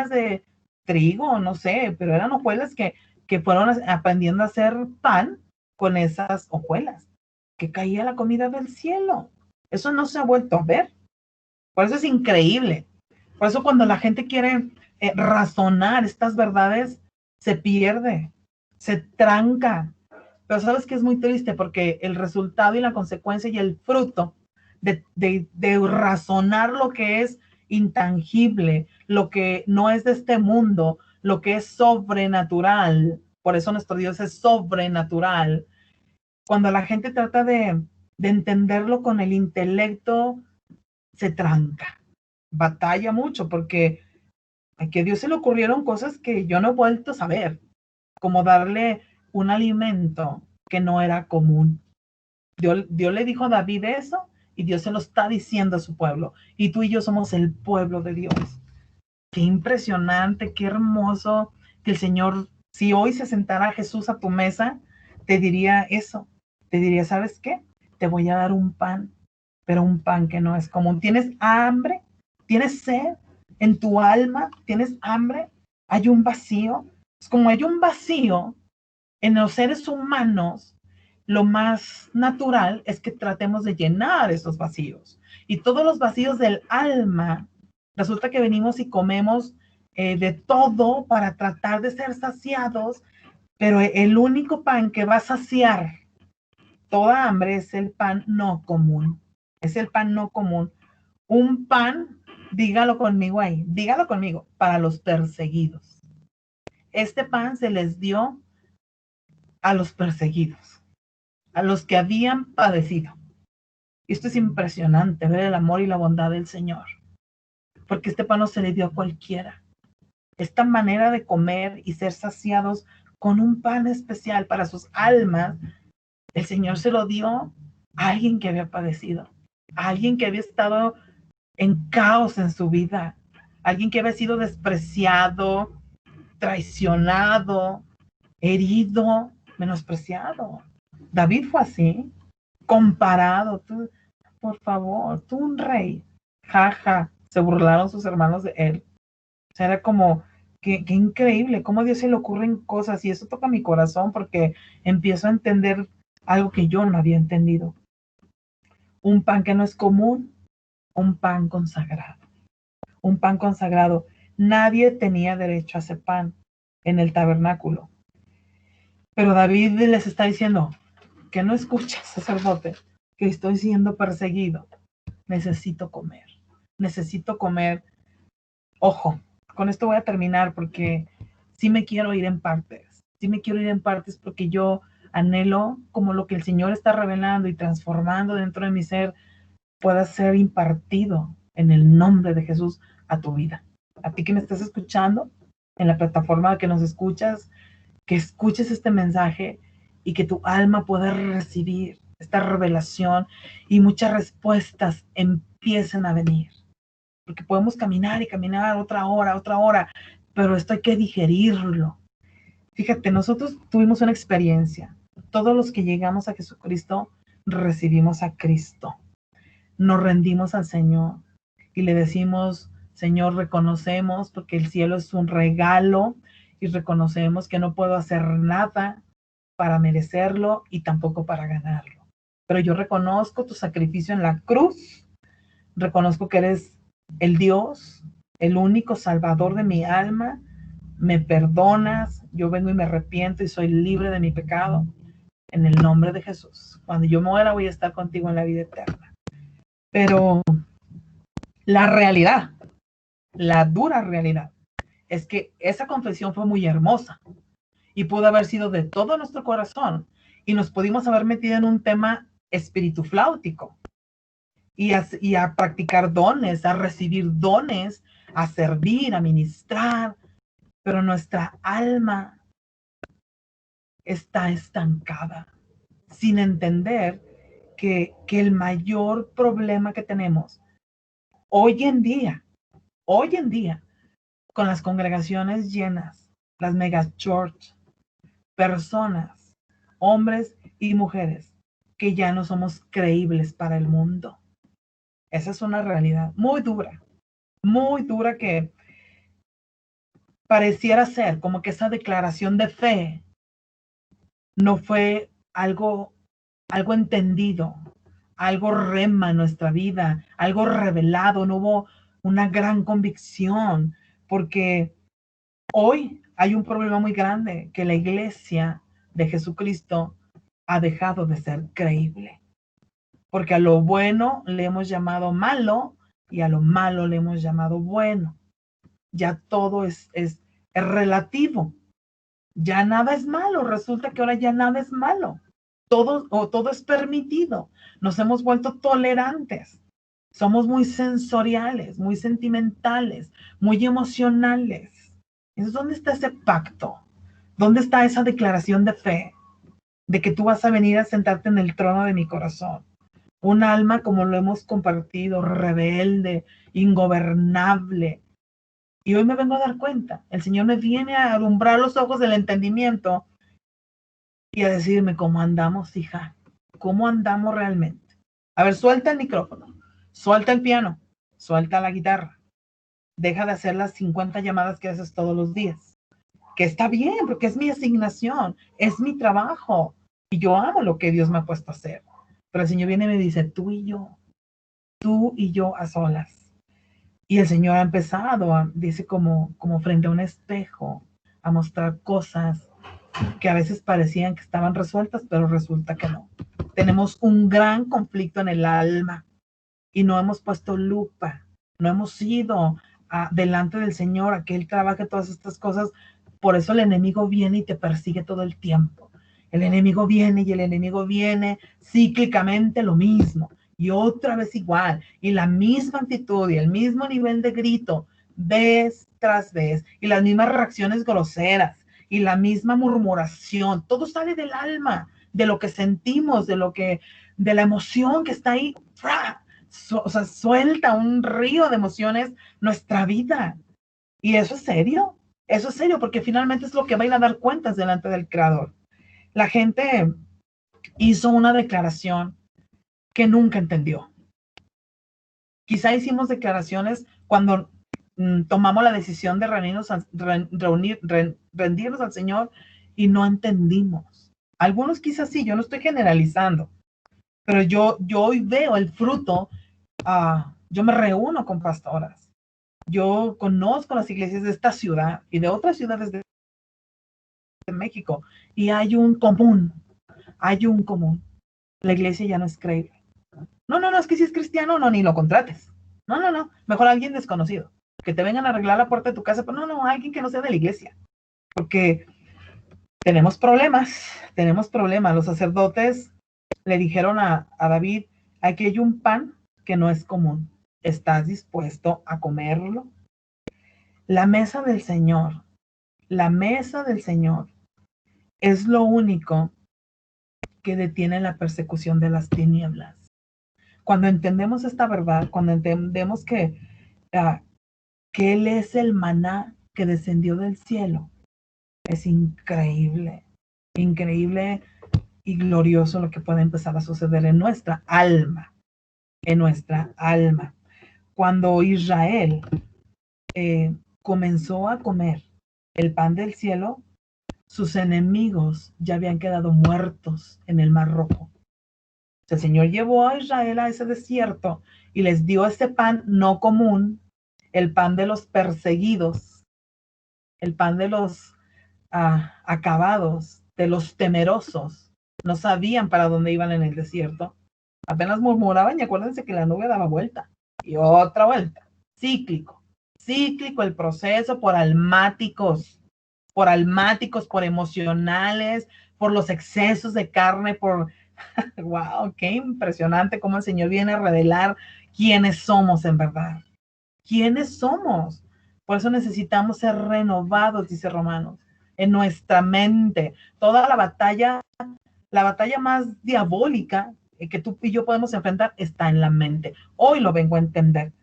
de trigo, no sé, pero eran hojuelas que fueron aprendiendo a hacer pan con esas hojuelas, que caía la comida del cielo. Eso no se ha vuelto a ver. Por eso es increíble. Por eso cuando la gente quiere razonar estas verdades, se pierde, se tranca. Pero sabes que es muy triste porque el resultado y la consecuencia y el fruto de razonar lo que es intangible, lo que no es de este mundo, lo que es sobrenatural. Por eso nuestro Dios es sobrenatural. Cuando la gente trata de entenderlo con el intelecto, se tranca, batalla mucho, porque a que Dios se le ocurrieron cosas que yo no he vuelto a saber, como darle un alimento que no era común. Dios le dijo a David eso y Dios se lo está diciendo a su pueblo. Y tú y yo somos el pueblo de Dios. Qué impresionante, qué hermoso que el Señor, si hoy se sentara Jesús a tu mesa, te diría eso. Te diría, ¿sabes qué? Te voy a dar un pan, pero un pan que no es común. ¿Tienes hambre? ¿Tienes sed en tu alma? ¿Tienes hambre? ¿Hay un vacío? Es como hay un vacío en los seres humanos, lo más natural es que tratemos de llenar esos vacíos. Y todos los vacíos del alma, resulta que venimos y comemos de todo para tratar de ser saciados, pero el único pan que va a saciar toda hambre es el pan no común. Es el pan no común. Un pan, dígalo conmigo ahí, dígalo conmigo, para los perseguidos. Este pan se les dio a los perseguidos, a los que habían padecido. Esto es impresionante, ver el amor y la bondad del Señor. porque este pan no se le dio a cualquiera. Esta manera de comer y ser saciados con un pan especial para sus almas, el Señor se lo dio a alguien que había padecido, a alguien que había estado en caos en su vida, alguien que había sido despreciado, traicionado, herido, menospreciado. David fue así, comparado. Tú, por favor, tú un rey. Jaja, se burlaron sus hermanos de él. O sea, era como, qué increíble, cómo a Dios se le ocurren cosas, y eso toca mi corazón porque empiezo a entender algo que yo no había entendido. Un pan que no es común, un pan consagrado. Un pan consagrado. Nadie tenía derecho a ese pan en el tabernáculo. Pero David les está diciendo que no escuches, sacerdote, que estoy siendo perseguido. Necesito comer. Necesito comer. Ojo, con esto voy a terminar porque sí me quiero ir en partes. Sí me quiero ir en partes porque yo anhelo como lo que el Señor está revelando y transformando dentro de mi ser pueda ser impartido en el nombre de Jesús a tu vida. A ti que me estás escuchando en la plataforma que nos escuchas, que escuches este mensaje y que tu alma pueda recibir esta revelación y muchas respuestas empiecen a venir. Porque podemos caminar y caminar otra hora, pero esto hay que digerirlo. Fíjate, nosotros tuvimos una experiencia. Todos los que llegamos a Jesucristo recibimos a Cristo. Nos rendimos al Señor y le decimos, Señor, reconocemos porque el cielo es un regalo y reconocemos que no puedo hacer nada para merecerlo y tampoco para ganarlo. Pero yo reconozco tu sacrificio en la cruz, reconozco que eres el Dios, el único salvador de mi alma, me perdonas, yo vengo y me arrepiento y soy libre de mi pecado. En el nombre de Jesús. Cuando yo muera voy a estar contigo en la vida eterna. Pero la realidad, la dura realidad, es que esa confesión fue muy hermosa y pudo haber sido de todo nuestro corazón y nos pudimos haber metido en un tema espiritufláutico y a practicar dones, a recibir dones, a servir, a ministrar, pero nuestra alma está estancada sin entender que el mayor problema que tenemos hoy en día, con las congregaciones llenas, las mega church, personas, hombres y mujeres, que ya no somos creíbles para el mundo. Esa es una realidad muy dura que pareciera ser como que esa declaración de fe no fue algo entendido, algo rema en nuestra vida, algo revelado, no hubo una gran convicción, porque hoy hay un problema muy grande, que la iglesia de Jesucristo ha dejado de ser creíble, porque a lo bueno le hemos llamado malo y a lo malo le hemos llamado bueno. Ya todo es relativo, ya nada es malo, resulta que ahora ya nada es malo. Todo es permitido. Nos hemos vuelto tolerantes. Somos muy sensoriales, muy sentimentales, muy emocionales. Entonces, ¿dónde está ese pacto? ¿Dónde está esa declaración de fe? De que tú vas a venir a sentarte en el trono de mi corazón. Un alma, como lo hemos compartido, rebelde, ingobernable. Y hoy me vengo a dar cuenta. El Señor me viene a alumbrar los ojos del entendimiento y a decirme cómo andamos, hija, cómo andamos realmente. A ver, suelta el micrófono, suelta el piano, suelta la guitarra. Deja de hacer las 50 llamadas que haces todos los días. Que está bien, porque es mi asignación, es mi trabajo. Y yo amo lo que Dios me ha puesto a hacer. Pero el Señor viene y me dice, tú y yo a solas. Y el Señor ha empezado, dice como frente a un espejo, a mostrar cosas que a veces parecían que estaban resueltas, pero resulta que no. Tenemos un gran conflicto en el alma y no hemos puesto lupa, no hemos ido delante del Señor a que Él trabaje todas estas cosas. Por eso el enemigo viene y te persigue todo el tiempo. El enemigo viene y el enemigo viene cíclicamente lo mismo. y otra vez igual, y la misma actitud y el mismo nivel de grito, vez tras vez, y las mismas reacciones groseras, y la misma murmuración, todo sale del alma, de lo que sentimos, de la emoción que está ahí, o sea, suelta un río de emociones nuestra vida. Y eso es serio, porque finalmente es lo que va a ir a dar cuentas delante del Creador. La gente hizo una declaración que nunca entendió. Quizá hicimos declaraciones cuando tomamos la decisión de rendirnos al Señor y no entendimos. Algunos quizás sí, yo no estoy generalizando, pero yo hoy veo el fruto. Yo me reúno con pastoras. Yo conozco las iglesias de esta ciudad y de otras ciudades de México y hay un común. La iglesia ya no es creíble. No, es que si es cristiano, no, ni lo contrates. No, mejor alguien desconocido. Que te vengan a arreglar la puerta de tu casa, pero no, alguien que no sea de la iglesia. Porque tenemos problemas. Los sacerdotes le dijeron a David, aquí hay un pan que no es común. ¿Estás dispuesto a comerlo? La mesa del Señor es lo único que detiene la persecución de las tinieblas. Cuando entendemos esta verdad, cuando entendemos que Él es el maná que descendió del cielo, es increíble y glorioso lo que puede empezar a suceder en nuestra alma. Cuando Israel comenzó a comer el pan del cielo, sus enemigos ya habían quedado muertos en el Mar Rojo. El Señor llevó a Israel a ese desierto y les dio ese pan no común, el pan de los perseguidos, el pan de los acabados, de los temerosos. No sabían para dónde iban en el desierto. Apenas murmuraban y acuérdense que la nube daba vuelta y otra vuelta. Cíclico el proceso por almáticos, por emocionales, por los excesos de carne, wow, qué impresionante cómo el Señor viene a revelar quiénes somos en verdad. ¿Quiénes somos? Por eso necesitamos ser renovados, dice Romanos, en nuestra mente. Toda la batalla más diabólica que tú y yo podemos enfrentar está en la mente. Hoy lo vengo a entender.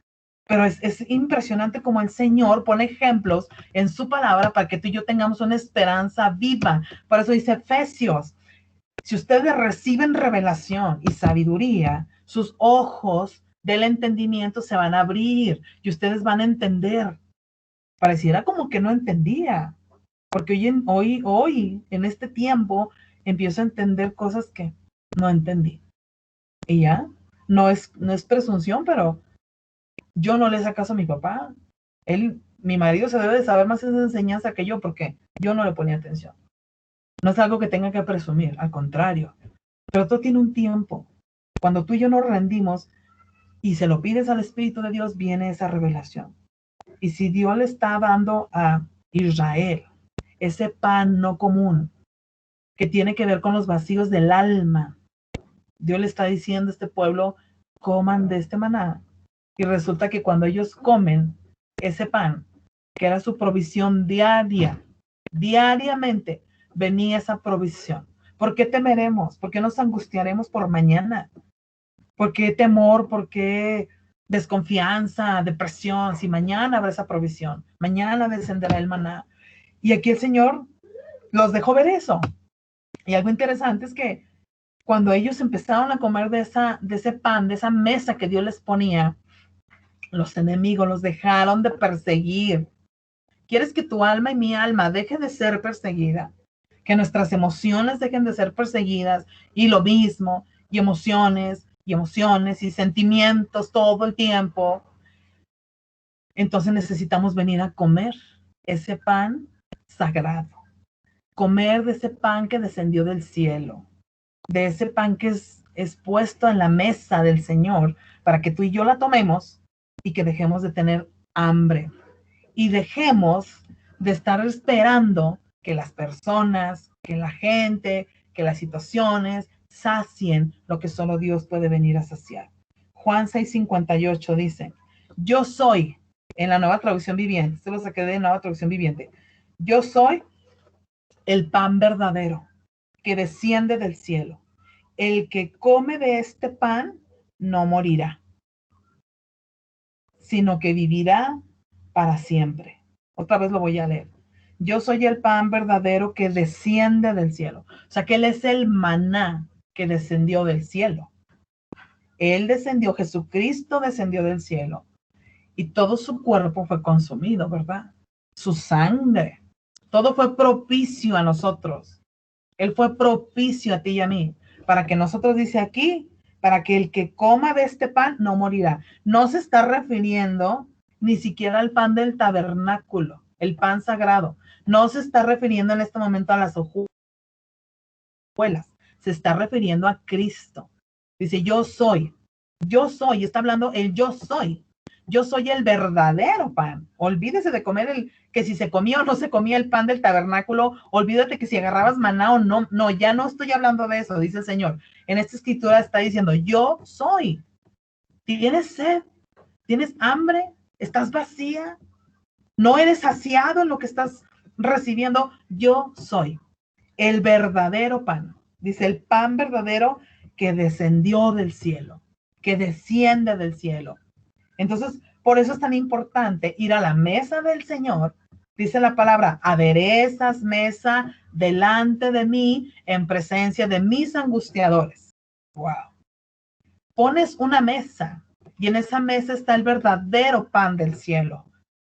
Pero es impresionante como el Señor pone ejemplos en su palabra para que tú y yo tengamos una esperanza viva. Por eso dice Efesios, si ustedes reciben revelación y sabiduría, sus ojos del entendimiento se van a abrir y ustedes van a entender. Pareciera como que no entendía, porque hoy en este tiempo, empiezo a entender cosas que no entendí. Y ya, no es presunción, pero yo no le hice caso a mi papá. Mi marido se debe de saber más esa enseñanza que yo porque yo no le ponía atención. No es algo que tenga que presumir, al contrario. Pero todo tiene un tiempo. Cuando tú y yo nos rendimos y se lo pides al Espíritu de Dios, viene esa revelación. Y si Dios le está dando a Israel ese pan no común que tiene que ver con los vacíos del alma, Dios le está diciendo a este pueblo, coman de este maná. Y resulta que cuando ellos comen ese pan, que era su provisión diariamente venía esa provisión. ¿Por qué temeremos? ¿Por qué nos angustiaremos por mañana? ¿Por qué temor? ¿Por qué desconfianza, depresión? Si mañana habrá esa provisión, mañana descenderá el maná. Y aquí el Señor los dejó ver eso. Y algo interesante es que cuando ellos empezaron a comer de ese pan, de esa mesa que Dios les ponía, los enemigos los dejaron de perseguir. ¿Quieres que tu alma y mi alma deje de ser perseguida? Que nuestras emociones dejen de ser perseguidas y lo mismo, y emociones y sentimientos todo el tiempo. Entonces necesitamos venir a comer ese pan sagrado. Comer de ese pan que descendió del cielo. De ese pan que es puesto en la mesa del Señor para que tú y yo la tomemos y que dejemos de tener hambre y dejemos de estar esperando que las personas, que la gente, que las situaciones sacien lo que solo Dios puede venir a saciar. Juan 6:58 dice, yo soy, en la Nueva Traducción Viviente, esto lo saqué de Nueva Traducción Viviente, yo soy el pan verdadero que desciende del cielo. El que come de este pan no morirá, sino que vivirá para siempre. Otra vez lo voy a leer. Yo soy el pan verdadero que desciende del cielo. O sea, que Él es el maná que descendió del cielo. Él descendió, Jesucristo descendió del cielo y todo su cuerpo fue consumido, ¿verdad? Su sangre. Todo fue propicio a nosotros. Él fue propicio a ti y a mí. Para que nosotros, dice aquí, para que el que coma de este pan no morirá. No se está refiriendo ni siquiera al pan del tabernáculo, el pan sagrado. No se está refiriendo en este momento a las hojuelas. Se está refiriendo a Cristo. Dice, yo soy, está hablando el yo soy. Yo soy el verdadero pan. Olvídese de comer que si se comía o no se comía el pan del tabernáculo. Olvídate que si agarrabas maná o no. No, ya no estoy hablando de eso, dice el Señor. En esta escritura está diciendo, yo soy. ¿Tienes sed? ¿Tienes hambre? ¿Estás vacía? ¿No eres saciado en lo que estás recibiendo? Yo soy el verdadero pan. Dice, el pan verdadero que descendió del cielo, que desciende del cielo. Entonces, por eso es tan importante ir a la mesa del Señor. Dice la palabra, aderezas mesa delante de mí en presencia de mis angustiadores. Wow. Pones una mesa y en esa mesa está el verdadero pan del cielo.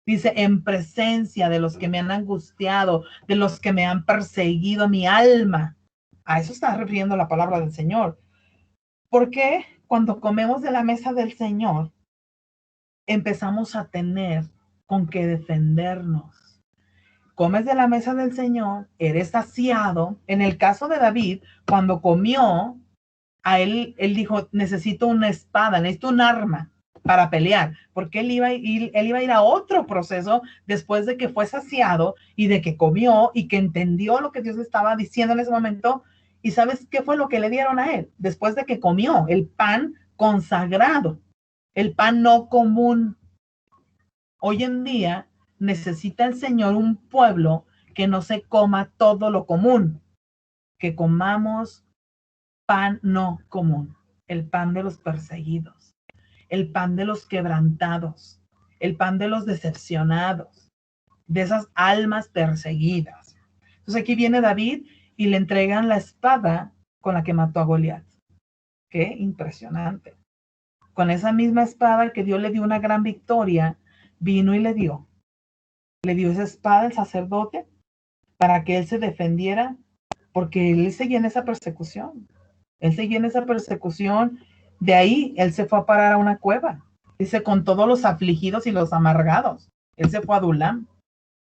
Dice, en presencia de los que me han angustiado, de los que me han perseguido mi alma. A eso está refiriendo la palabra del Señor. Porque cuando comemos de la mesa del Señor, empezamos a tener con qué defendernos. Comes de la mesa del Señor, eres saciado. En el caso de David, cuando comió, a él dijo, necesito una espada, necesito un arma para pelear, porque él iba a ir a otro proceso después de que fue saciado y de que comió y que entendió lo que Dios le estaba diciendo en ese momento. ¿Y sabes qué fue lo que le dieron a él? Después de que comió el pan consagrado, el pan no común. Hoy en día necesita el Señor un pueblo que no se coma todo lo común, que comamos pan no común, el pan de los perseguidos, el pan de los quebrantados, el pan de los decepcionados, de esas almas perseguidas. Entonces aquí viene David y le entregan la espada con la que mató a Goliat. Qué impresionante. Con esa misma espada que Dios le dio una gran victoria, vino y le dio esa espada al sacerdote para que él se defendiera, porque él seguía en esa persecución. Él seguía en esa persecución. De ahí él se fue a parar a una cueva. Dice, con todos los afligidos y los amargados. Él se fue a Adulam.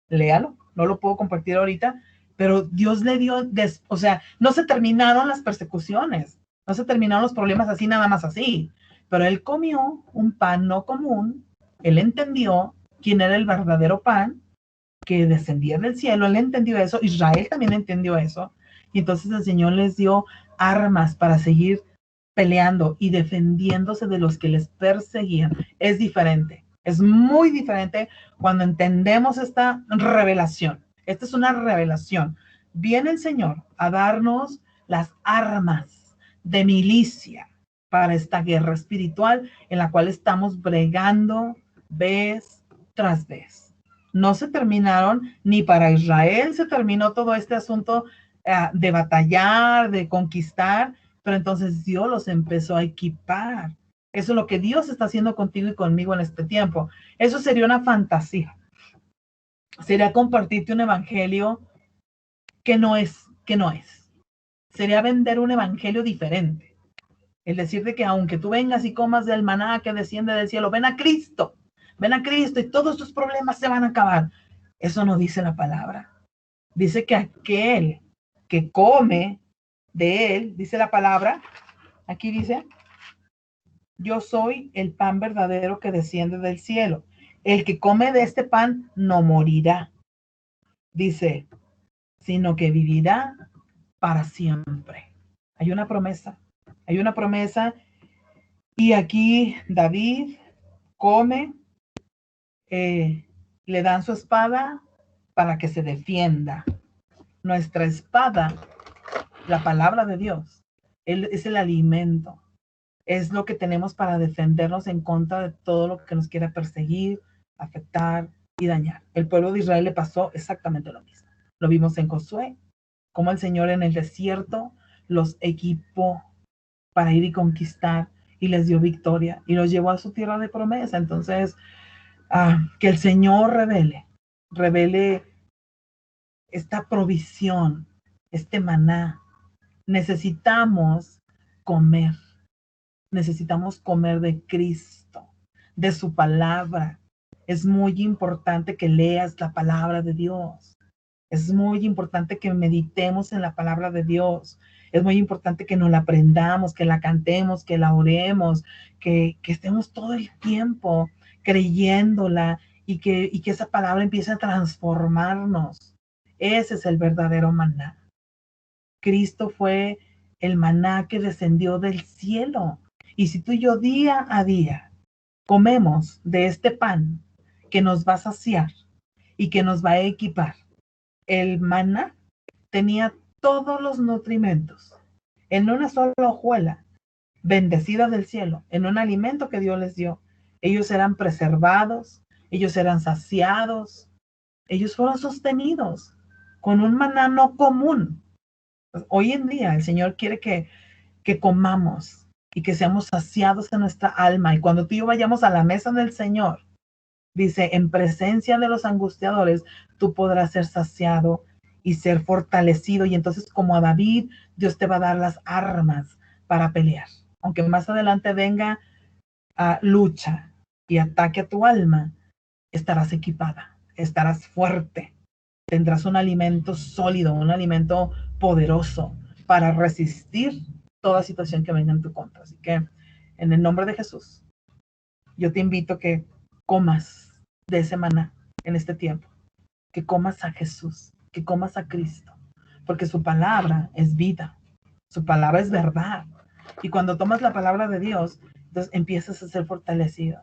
Léalo, no lo puedo compartir ahorita, pero Dios le dio, o sea, no se terminaron las persecuciones, no se terminaron los problemas así, nada más así, pero él comió un pan no común, él entendió quién era el verdadero pan que descendía del cielo, él entendió eso, Israel también entendió eso, y entonces el Señor les dio armas para seguir peleando y defendiéndose de los que les perseguían. Es diferente, es muy diferente cuando entendemos esta revelación. Esta es una revelación. Viene el Señor a darnos las armas de milicia para esta guerra espiritual en la cual estamos bregando vez tras vez. No se terminaron, ni para Israel se terminó todo este asunto de batallar, de conquistar, pero entonces Dios los empezó a equipar. Eso es lo que Dios está haciendo contigo y conmigo en este tiempo. Eso sería una fantasía. Sería compartirte un evangelio que no es. Sería vender un evangelio diferente. El decirte que aunque tú vengas y comas del maná que desciende del cielo, ven a Cristo y todos tus problemas se van a acabar. Eso no dice la palabra. Dice que aquel que come de él, dice la palabra, aquí dice, yo soy el pan verdadero que desciende del cielo. El que come de este pan no morirá, dice, sino que vivirá para siempre. Hay una promesa Y aquí David come, le dan su espada para que se defienda. Nuestra espada, la palabra de Dios, es el alimento, es lo que tenemos para defendernos en contra de todo lo que nos quiera perseguir, afectar y dañar. El pueblo de Israel le pasó exactamente lo mismo. Lo vimos en Josué, como el Señor en el desierto los equipó para ir y conquistar y les dio victoria y los llevó a su tierra de promesa. Entonces, que el Señor revele esta provisión, este maná. Necesitamos comer de Cristo, de su palabra. Es muy importante que leas la palabra de Dios. Es muy importante que meditemos en la palabra de Dios. Es muy importante que nos la aprendamos, que la cantemos, que la oremos, que estemos todo el tiempo creyéndola y que esa palabra empiece a transformarnos. Ese es el verdadero maná. Cristo fue el maná que descendió del cielo. Y si tú y yo día a día comemos de este pan que nos va a saciar y que nos va a equipar, el maná tenía todos los nutrimentos en una sola hojuela, bendecida del cielo, en un alimento que Dios les dio. Ellos eran preservados, ellos eran saciados, ellos fueron sostenidos con un maná no común. Hoy en día el Señor quiere que comamos y que seamos saciados en nuestra alma. Y cuando tú y yo vayamos a la mesa del Señor, dice, en presencia de los angustiadores, tú podrás ser saciado y ser fortalecido. Y entonces, como a David, Dios te va a dar las armas para pelear. Aunque más adelante venga lucha y ataque a tu alma, estarás equipada, estarás fuerte. Tendrás un alimento sólido, un alimento poderoso para resistir toda situación que venga en tu contra. Así que, en el nombre de Jesús, yo te invito a que comas de ese maná en este tiempo, que comas a Jesús, que comas a Cristo, porque su palabra es vida, su palabra es verdad. Y cuando tomas la palabra de Dios, entonces empiezas a ser fortalecido.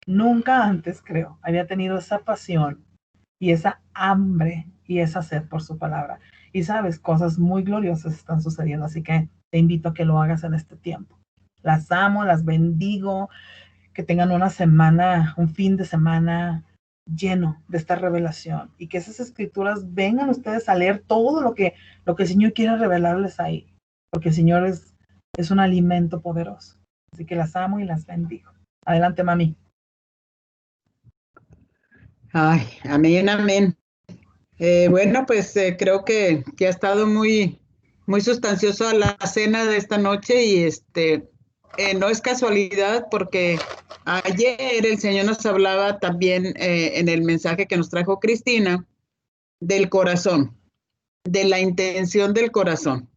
Nunca antes, creo, había tenido esa pasión y esa hambre y esa sed por su palabra. Y sabes, cosas muy gloriosas están sucediendo, así que te invito a que lo hagas en este tiempo. Las amo, las bendigo, que tengan una semana, un fin de semana lleno de esta revelación y que esas escrituras vengan ustedes a leer todo lo que el Señor quiere revelarles ahí, porque el Señor es un alimento poderoso. Así que las amo y las bendigo. Adelante, mami. Ay, amén, amén. Bueno, pues creo que ha estado muy, muy sustanciosa la cena de esta noche y no es casualidad porque ayer el Señor nos hablaba también en el mensaje que nos trajo Cristina del corazón, de la intención del corazón.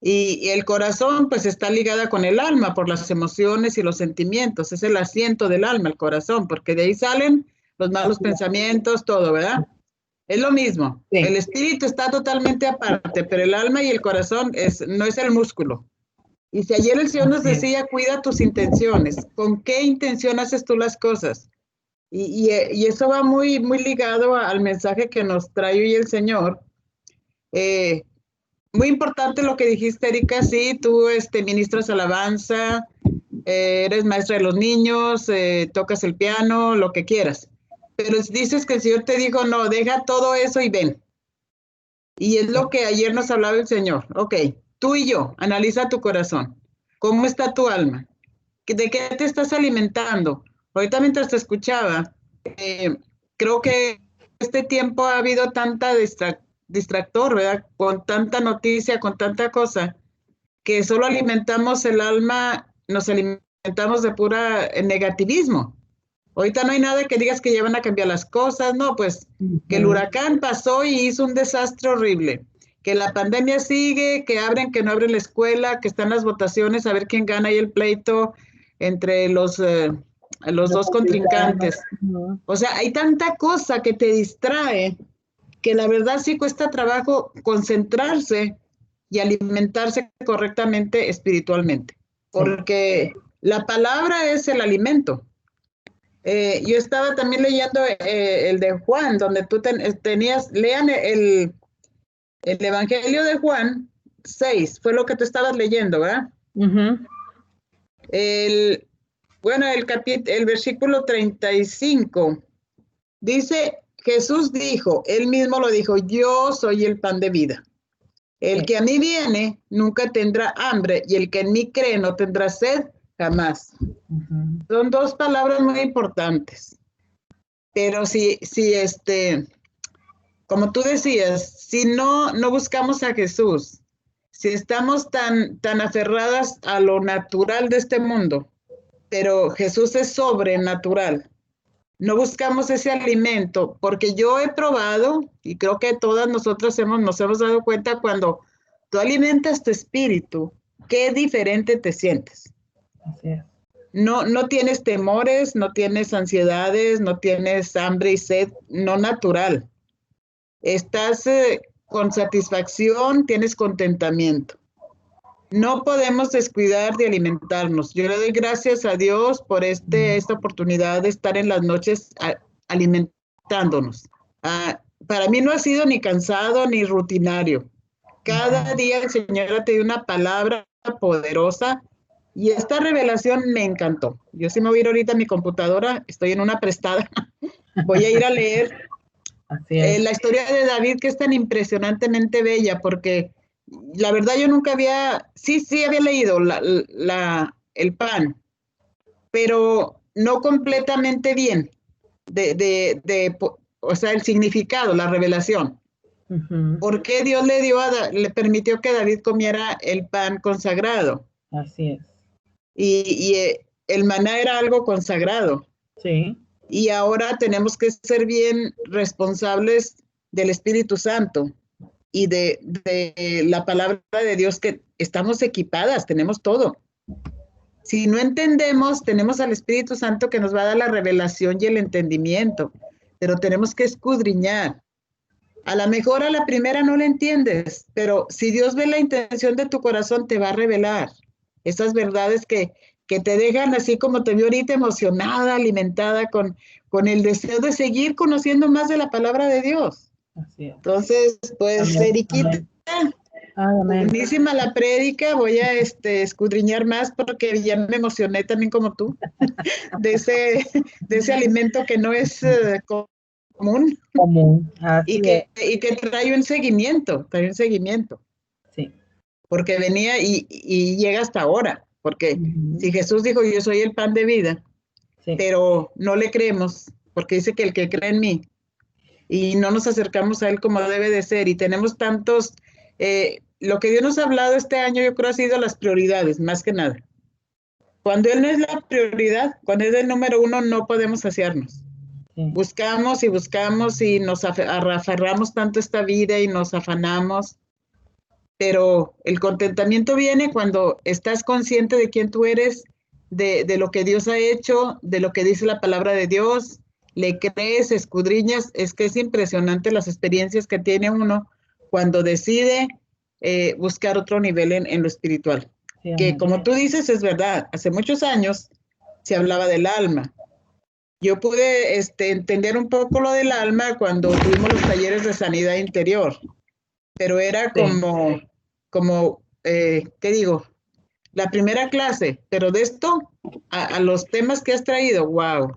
Y el corazón pues está ligada con el alma por las emociones y los sentimientos, es el asiento del alma, el corazón, porque de ahí salen los malos pensamientos, todo, ¿verdad? Es lo mismo. Sí. El espíritu está totalmente aparte, pero el alma y el corazón no es el músculo. Y si ayer el Señor nos decía, cuida tus intenciones, ¿con qué intención haces tú las cosas? Y eso va muy, muy ligado al mensaje que nos trae hoy el Señor. Muy importante lo que dijiste, Erika, sí, tú ministras alabanza, eres maestra de los niños, tocas el piano, lo que quieras. Pero dices que el Señor te dijo, no, deja todo eso y ven. Y es lo que ayer nos hablaba el Señor. Ok, tú y yo, analiza tu corazón. ¿Cómo está tu alma? ¿De qué te estás alimentando? Ahorita mientras te escuchaba, creo que este tiempo ha habido tanta distractor, ¿verdad? Con tanta noticia, con tanta cosa, que solo alimentamos el alma, nos alimentamos de pura negativismo. Ahorita no hay nada que digas que ya van a cambiar las cosas, no, pues que el huracán pasó y hizo un desastre horrible, que la pandemia sigue, que abren, que no abren la escuela, que están las votaciones, a ver quién gana ahí el pleito entre los dos contrincantes. O sea, hay tanta cosa que te distrae que la verdad sí cuesta trabajo concentrarse y alimentarse correctamente espiritualmente, porque La palabra es el alimento. Yo estaba también leyendo el de Juan, donde tú tenías, lean el Evangelio de Juan 6, fue lo que tú estabas leyendo, ¿verdad? Bueno, el versículo 35 dice, Jesús dijo, él mismo lo dijo, yo soy el pan de vida. El que a mí viene nunca tendrá hambre y el que en mí cree no tendrá sed jamás. Son dos palabras muy importantes. Pero como tú decías, si no buscamos a Jesús, si estamos tan aferradas a lo natural de este mundo, pero Jesús es sobrenatural, no buscamos ese alimento, porque yo he probado, y creo que todas nosotras nos hemos dado cuenta cuando tú alimentas tu espíritu, qué diferente te sientes. Así es. No tienes temores, no tienes ansiedades, no tienes hambre y sed, no natural. Estás con satisfacción, tienes contentamiento. No podemos descuidar de alimentarnos. Yo le doy gracias a Dios por esta oportunidad de estar en las noches alimentándonos. Para mí no ha sido ni cansado ni rutinario. Cada día el Señor ha tenido una palabra poderosa y esta revelación me encantó. Yo sí me voy a ir ahorita a mi computadora, estoy en una prestada. Voy a ir a leer la historia de David, que es tan impresionantemente bella, porque la verdad yo nunca sí había leído el pan, pero no completamente bien, o sea, el significado, la revelación. ¿Por qué Dios le permitió que David comiera el pan consagrado? Así es. Y el maná era algo consagrado. Sí. Y ahora tenemos que ser bien responsables del Espíritu Santo y de la palabra de Dios, que estamos equipadas, tenemos todo. Si no entendemos, tenemos al Espíritu Santo que nos va a dar la revelación y el entendimiento, pero tenemos que escudriñar. A lo mejor a la primera no la entiendes, pero si Dios ve la intención de tu corazón, te va a revelar esas verdades que te dejan así como te veo ahorita, emocionada, alimentada con el deseo de seguir conociendo más de la palabra de Dios. Así es. Entonces, pues, Eriquita, buenísima la prédica, voy a escudriñar más porque ya me emocioné también como tú, de ese alimento que no es común. Y que trae un seguimiento, Sí. Porque venía y llega hasta ahora, porque si Jesús dijo, yo soy el pan de vida, sí, pero no le creemos, porque dice que el que cree en mí, y no nos acercamos a él como debe de ser, y tenemos tantos, lo que Dios nos ha hablado este año, yo creo ha sido las prioridades, más que nada. Cuando Él no es la prioridad, cuando es el número uno, no podemos saciarnos. Sí. Buscamos y nos aferramos tanto a esta vida y nos afanamos, pero el contentamiento viene cuando estás consciente de quién tú eres, de lo que Dios ha hecho, de lo que dice la palabra de Dios, le crees, escudriñas. Es que es impresionante las experiencias que tiene uno cuando decide buscar otro nivel en lo espiritual. Sí, que como tú dices, es verdad, hace muchos años se hablaba del alma. Yo pude entender un poco lo del alma cuando tuvimos los talleres de sanidad interior, pero era como ¿qué digo? La primera clase, pero de esto a los temas que has traído, wow,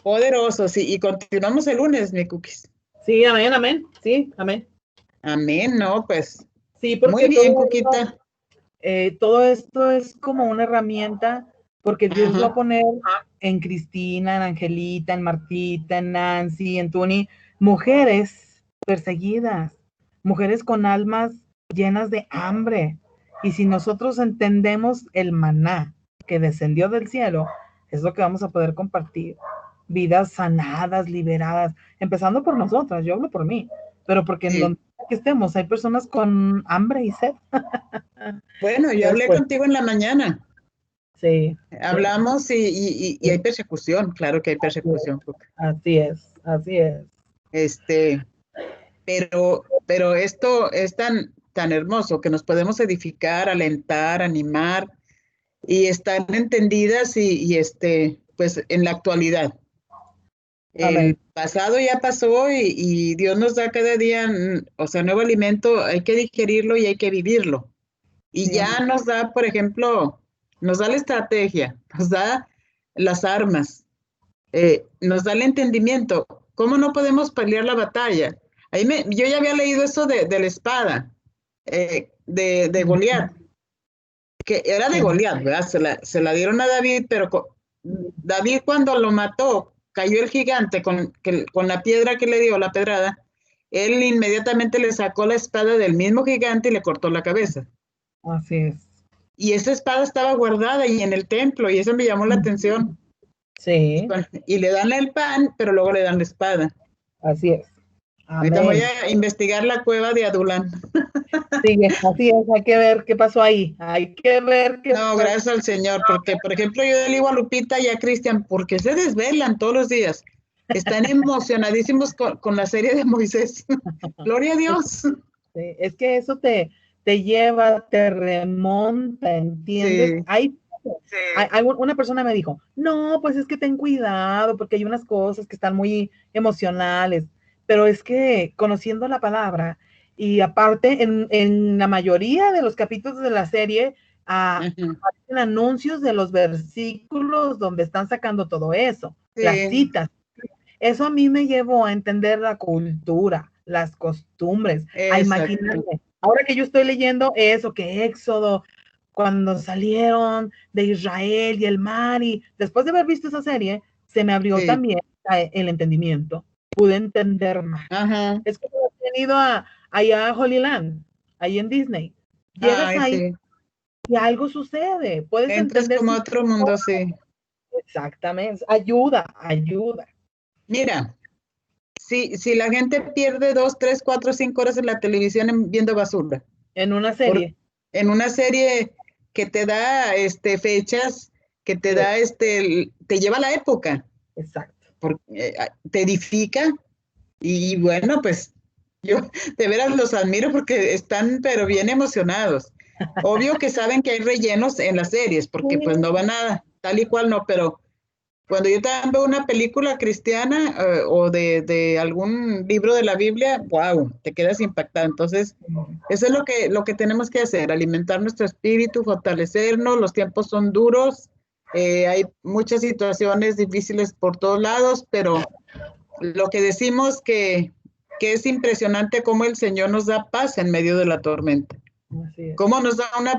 poderosos, y continuamos el lunes, mi Cookies. Sí, amén, sí, amén. Amén, no, pues, sí, porque muy bien, Cuquita. Todo esto es como una herramienta, porque Dios va a poner en Cristina, en Angelita, en Martita, en Nancy, en Tuni, mujeres perseguidas, mujeres con almas llenas de hambre. Y si nosotros entendemos el maná que descendió del cielo, es lo que vamos a poder compartir. Vidas sanadas, liberadas, empezando por nosotras, yo hablo por mí, pero porque en donde que estemos hay personas con hambre y sed. Bueno, yo hablé contigo en la mañana. Sí. Hablamos sí. Y hay persecución, claro que hay persecución. Así es. Pero esto es tan hermoso que nos podemos edificar, alentar, animar y están entendidas pues en la actualidad. El Amén. pasado ya pasó y Dios nos da cada día, o sea, nuevo alimento, hay que digerirlo y hay que vivirlo. Y Sí, ya amén. nos da, por ejemplo, nos da la estrategia, nos da las armas, nos da el entendimiento. ¿Cómo no podemos pelear la batalla? Yo ya había leído eso de la espada, de Goliat, que era de Sí, Goliat, ¿verdad? Se la dieron a David, pero David cuando lo mató, cayó el gigante con la piedra que le dio, la pedrada, él inmediatamente le sacó la espada del mismo gigante y le cortó la cabeza. así es. Y esa espada estaba guardada ahí en el templo y eso me llamó la atención. Sí, Y le dan el pan, pero luego le dan la espada. así es. Ahorita voy Amén. a investigar la cueva de Adulán. Sigue, así es, hay que ver qué pasó ahí. Hay que ver qué No, pasó. gracias al Señor, porque por ejemplo yo le digo a Lupita y a Cristian, porque se desvelan todos los días. Están emocionadísimos con la serie de Moisés. Gloria a Es, Dios. es que eso te lleva, te remonta, ¿entiendes? Sí, Una persona me dijo, no, pues es que ten cuidado porque hay unas cosas que están muy emocionales, pero es que conociendo la palabra y aparte en la mayoría de los capítulos de la serie ajá, aparecen anuncios de los versículos donde están sacando todo eso, las sí, citas. Eso a mí me llevó a entender la cultura, las costumbres, a exacto. imaginarme. Ahora que yo estoy leyendo eso, que Éxodo, cuando salieron de Israel y el mar, y después de haber visto esa serie, se me abrió Sí, también el entendimiento. Pude entender más. ajá, Es como he venido allá a Holy Land, ahí en Disney. Llegas ay, ahí sí. y algo sucede. Puedes Entras entender como a sin... otro mundo, sí. Exactamente. Ayuda, ayuda. Mira, si la gente pierde 2, 3, 4, 5 horas en la televisión viendo basura, En una por, serie. en una serie que te da fechas, que te Sí, da te lleva a la época, exacto. te edifica, y bueno, pues yo de veras los admiro porque están pero bien emocionados. Obvio que saben que hay rellenos en las series, porque pues no van a tal y cual no, pero cuando yo también veo una película cristiana o de algún libro de la Biblia, wow, te quedas impactado. Entonces, eso es lo que tenemos que hacer, alimentar nuestro espíritu, fortalecernos, los tiempos son duros, hay muchas situaciones difíciles por todos lados, pero lo que decimos que es impresionante cómo el Señor nos da paz en medio de la tormenta, Así es. cómo nos da una